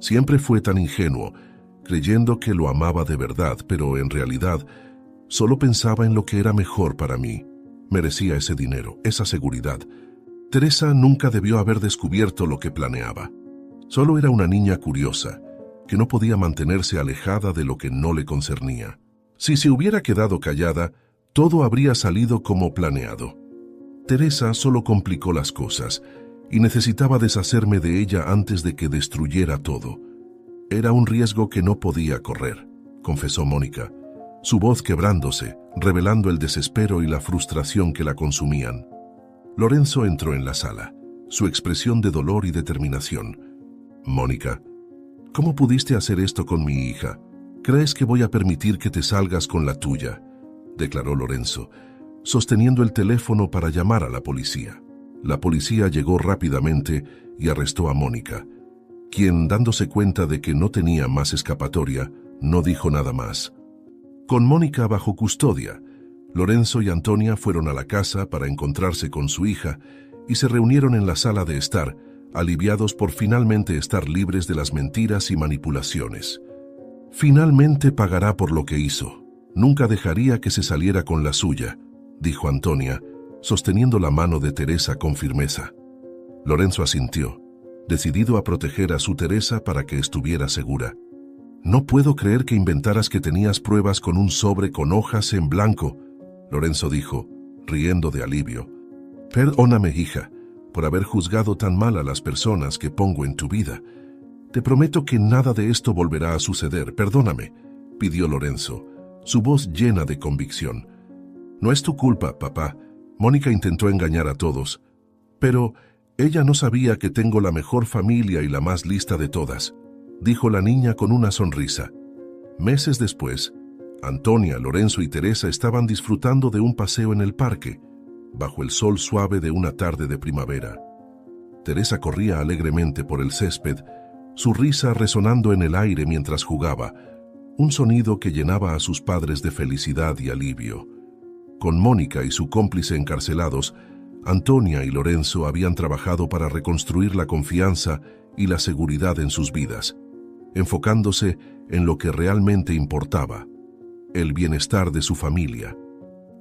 A: Siempre fue tan ingenuo, creyendo que lo amaba de verdad, pero en realidad solo pensaba en lo que era mejor para mí. Merecía ese dinero, esa seguridad. Teresa nunca debió haber descubierto lo que planeaba. Solo era una niña curiosa, que no podía mantenerse alejada de lo que no le concernía. Si se hubiera quedado callada, todo habría salido como planeado. Teresa solo complicó las cosas y necesitaba deshacerme de ella antes de que destruyera todo. Era un riesgo que no podía correr», confesó Mónica, su voz quebrándose, revelando el desespero y la frustración que la consumían. Lorenzo entró en la sala, su expresión de dolor y determinación. «Mónica, ¿cómo pudiste hacer esto con mi hija? ¿Crees que voy a permitir que te salgas con la tuya?», declaró Lorenzo, sosteniendo el teléfono para llamar a la policía. La policía llegó rápidamente y arrestó a Mónica, quien, dándose cuenta de que no tenía más escapatoria, no dijo nada más. Con Mónica bajo custodia, Lorenzo y Antonia fueron a la casa para encontrarse con su hija y se reunieron en la sala de estar, aliviados por finalmente estar libres de las mentiras y manipulaciones. «Finalmente pagará por lo que hizo. Nunca dejaría que se saliera con la suya», dijo Antonia, sosteniendo la mano de Teresa con firmeza. Lorenzo asintió, decidido a proteger a su Teresa para que estuviera segura. «No puedo creer que inventaras que tenías pruebas con un sobre con hojas en blanco», Lorenzo dijo, riendo de alivio. «Perdóname, hija, por haber juzgado tan mal a las personas que pongo en tu vida. Te prometo que nada de esto volverá a suceder. Perdóname», pidió Lorenzo, su voz llena de convicción. «No es tu culpa, papá. Mónica intentó engañar a todos, pero ella no sabía que tengo la mejor familia y la más lista de todas», dijo la niña con una sonrisa. Meses después, Antonia, Lorenzo y Teresa estaban disfrutando de un paseo en el parque, bajo el sol suave de una tarde de primavera. Teresa corría alegremente por el césped, su risa resonando en el aire mientras jugaba, un sonido que llenaba a sus padres de felicidad y alivio. Con Mónica y su cómplice encarcelados, Antonia y Lorenzo habían trabajado para reconstruir la confianza y la seguridad en sus vidas, enfocándose en lo que realmente importaba, el bienestar de su familia.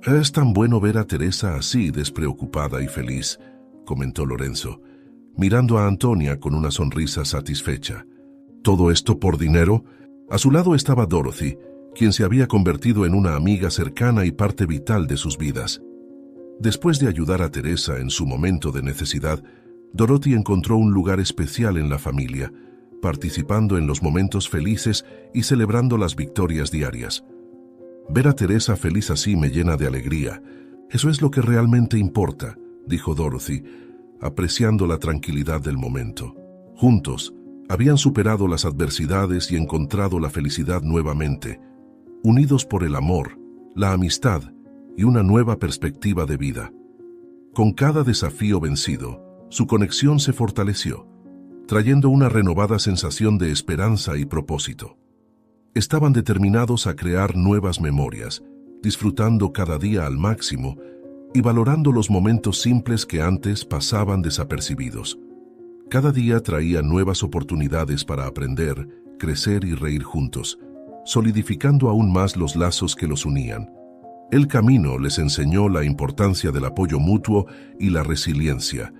A: «Es tan bueno ver a Teresa así, despreocupada y feliz», comentó Lorenzo, mirando a Antonia con una sonrisa satisfecha. ¿Todo esto por dinero? A su lado estaba Dorothy, quien se había convertido en una amiga cercana y parte vital de sus vidas. Después de ayudar a Teresa en su momento de necesidad, Dorothy encontró un lugar especial en la familia, participando en los momentos felices y celebrando las victorias diarias. «Ver a Teresa feliz así me llena de alegría. Eso es lo que realmente importa», dijo Dorothy, apreciando la tranquilidad del momento. Juntos, habían superado las adversidades y encontrado la felicidad nuevamente, unidos por el amor, la amistad y una nueva perspectiva de vida. Con cada desafío vencido, su conexión se fortaleció, trayendo una renovada sensación de esperanza y propósito. Estaban determinados a crear nuevas memorias, disfrutando cada día al máximo y valorando los momentos simples que antes pasaban desapercibidos. Cada día traía nuevas oportunidades para aprender, crecer y reír juntos, solidificando aún más los lazos que los unían. El camino les enseñó la importancia del apoyo mutuo y la resiliencia,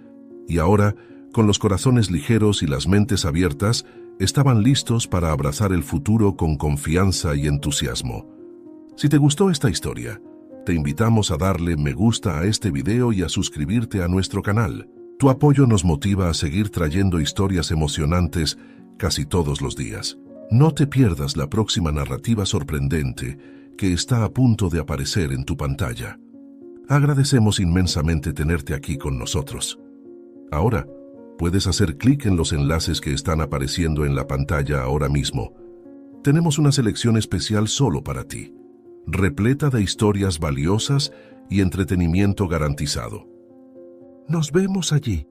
A: y ahora, con los corazones ligeros y las mentes abiertas, estaban listos para abrazar el futuro con confianza y entusiasmo. Si te gustó esta historia, te invitamos a darle me gusta a este video y a suscribirte a nuestro canal. Tu apoyo nos motiva a seguir trayendo historias emocionantes casi todos los días. No te pierdas la próxima narrativa sorprendente que está a punto de aparecer en tu pantalla. Agradecemos inmensamente tenerte aquí con nosotros. Ahora, puedes hacer clic en los enlaces que están apareciendo en la pantalla ahora mismo. Tenemos una selección especial solo para ti, repleta de historias valiosas y entretenimiento garantizado. Nos vemos allí.